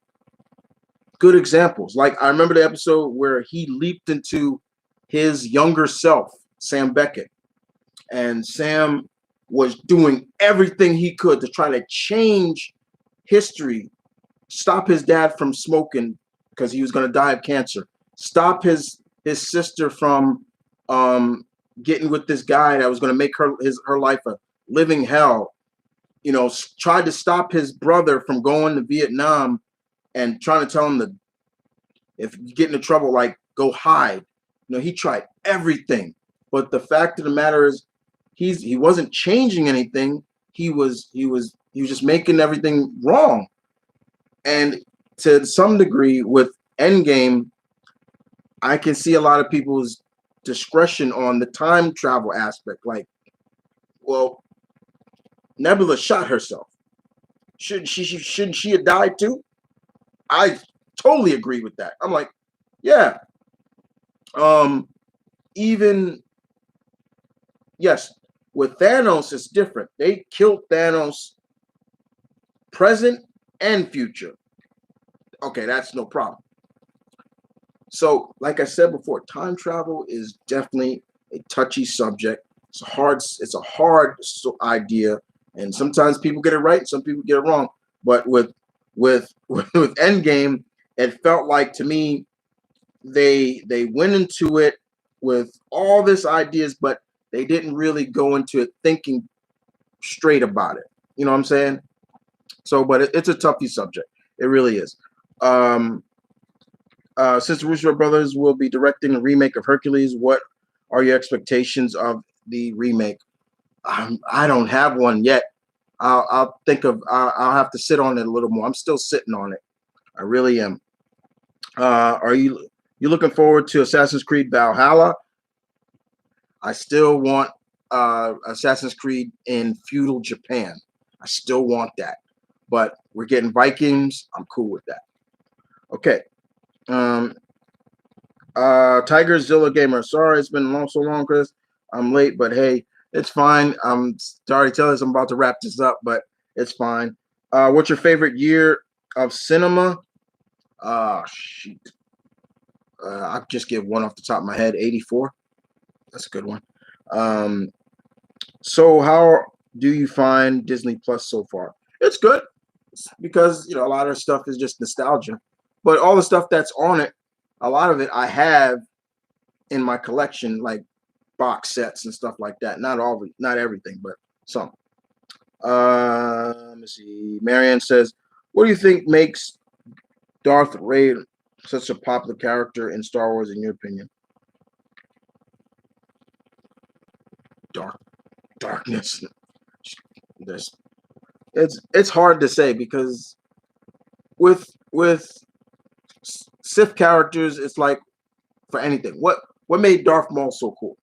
Good examples. Like, I remember the episode where he leaped into his younger self, Sam Beckett. and Sam was doing everything he could to try to change history, stop his dad from smoking because he was going to die of cancer, stop his sister from getting with this guy that was going to make her life a living hell. You know, tried to stop his brother from going to Vietnam and trying to tell him that if you get into trouble, like, go hide. You know, he tried everything. But the fact of the matter is, he wasn't changing anything. He was just making everything wrong. And to some degree, with Endgame, I can see a lot of people's discretion on the time travel aspect. Like, well, Nebula shot herself. Shouldn't she have died too? I totally agree with that. I'm like, yeah. Even yes, with Thanos, it's different. They killed Thanos present and future. Okay, that's no problem. So, like I said before, time travel is definitely a touchy subject. It's a hard idea, and sometimes people get it right, some people get it wrong. But with Endgame, it felt like to me they went into it with all this ideas, but they didn't really go into it thinking straight about it. You know what I'm saying? So, but it's a toughy subject. It really is. Since the Russo brothers will be directing a remake of Hercules, what are your expectations of the remake? I don't have one yet. I'll think of. I'll have to sit on it a little more. I'm still sitting on it. I really am. Are you looking forward to Assassin's Creed Valhalla? I still want Assassin's Creed in feudal Japan. I still want that. But we're getting Vikings. I'm cool with that. Okay. Tigerzilla Gamer. Sorry it's been so long, Chris. I'm late, but hey, it's fine. I'm already telling us I'm about to wrap this up, but it's fine. What's your favorite year of cinema? Shoot. I'll just give one off the top of my head. 84. That's a good one. So how do you find Disney Plus so far? It's good because, you know, a lot of stuff is just nostalgia, but all the stuff that's on it, a lot of it I have in my collection, like box sets and stuff like that. Not everything, but some. Let me see. Marianne says, what do you think makes Darth Vader such a popular character in Star Wars, in your opinion? Darkness. It's hard to say because with Sith characters, it's like for anything. What made Darth Maul so cool?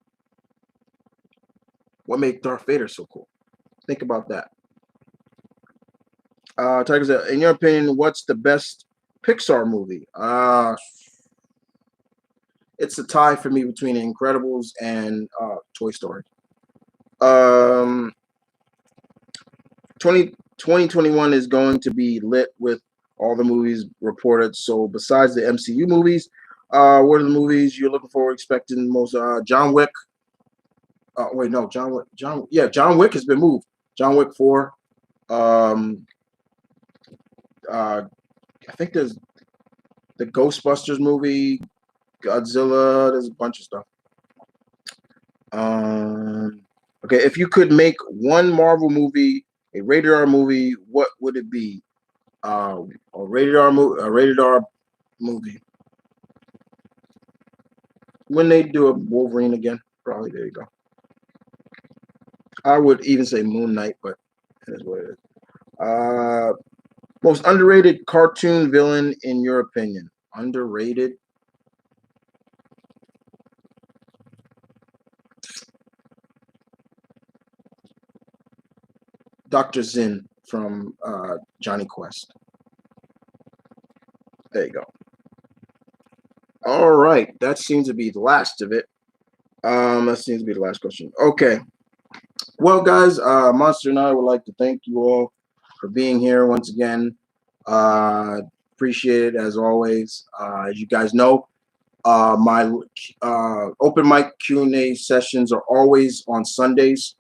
What made Darth Vader so cool? Think about that. Tiger said, in your opinion, what's the best Pixar movie? It's a tie for me between Incredibles and Toy Story. 2021 is going to be lit with all the movies reported. So besides the MCU movies, what are the movies you're looking for, expecting most? John Wick. Wait, no, John Wick. John Wick has been moved. John Wick 4. I think there's the Ghostbusters movie, Godzilla. There's a bunch of stuff. Okay, if you could make one Marvel movie, a rated R movie, what would it be? A rated R movie. When they do a Wolverine again, probably. There you go. I would even say Moon Knight, but that is what it is. Most underrated cartoon villain in your opinion? Underrated. Dr. Zinn from Johnny Quest. There you go. All right, that seems to be the last of it. That seems to be the last question. Okay. Well, guys, Monster and I would like to thank you all for being here once again. Appreciate it as always. As you guys know, My open mic Q&A sessions are always on Sundays.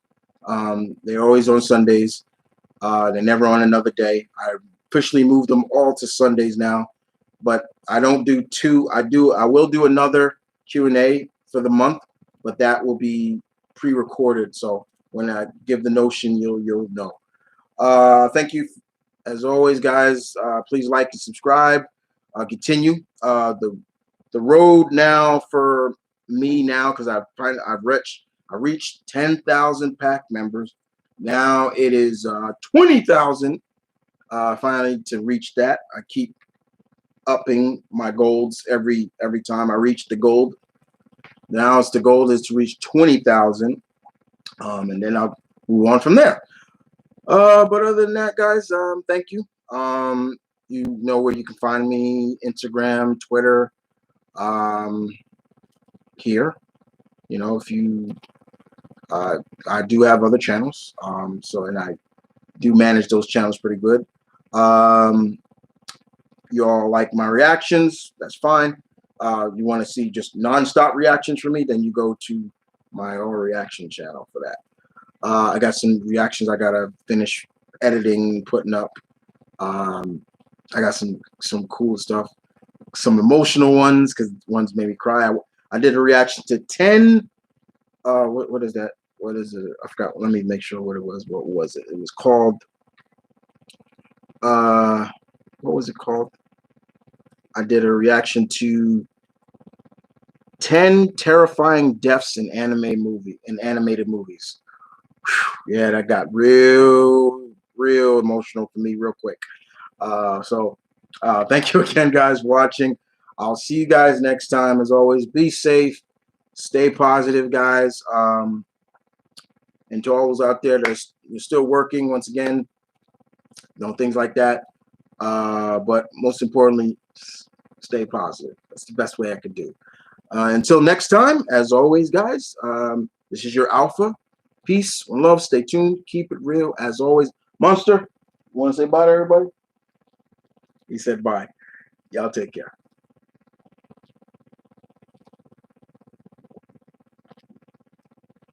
They're always on Sundays. They're never on another day. I officially moved them all to Sundays now, but I don't do two. I will do another Q&A for the month, but that will be pre-recorded. So when I give the notion, you'll know. Thank you as always, guys. Please like and subscribe. Continue the road now for me now, because I've reached 10,000 pack members. Now it is 20,000. Finally to reach that. I keep upping my goals every time I reach the gold. Now the goal is to reach 20,000, and then I'll move on from there. But other than that, guys, thank you. You know where you can find me: Instagram, Twitter. Here, you know, if you I do have other channels, and I do manage those channels pretty good. You all like my reactions, that's fine. You want to see just non-stop reactions from me, then you go to my own reaction channel for that. I got some reactions I gotta finish editing, putting up. I got some cool stuff, some emotional ones, because ones made me cry. I did a reaction to 10. What is that? What is it? I forgot. Let me make sure what it was. What was it? It was called. What was it called? I did a reaction to 10 terrifying deaths in animated movies. Whew, yeah, that got real emotional for me real quick. Thank you again, guys, for watching. I'll see you guys next time. As always, be safe, stay positive, guys. And to all those out there that are still working, once again, things like that. But most importantly, stay positive. That's the best way I could do. Until next time, as always, guys, this is your Alpha. Peace and love. Stay tuned. Keep it real. As always, Monster, you want to say bye to everybody? He said bye. Y'all take care.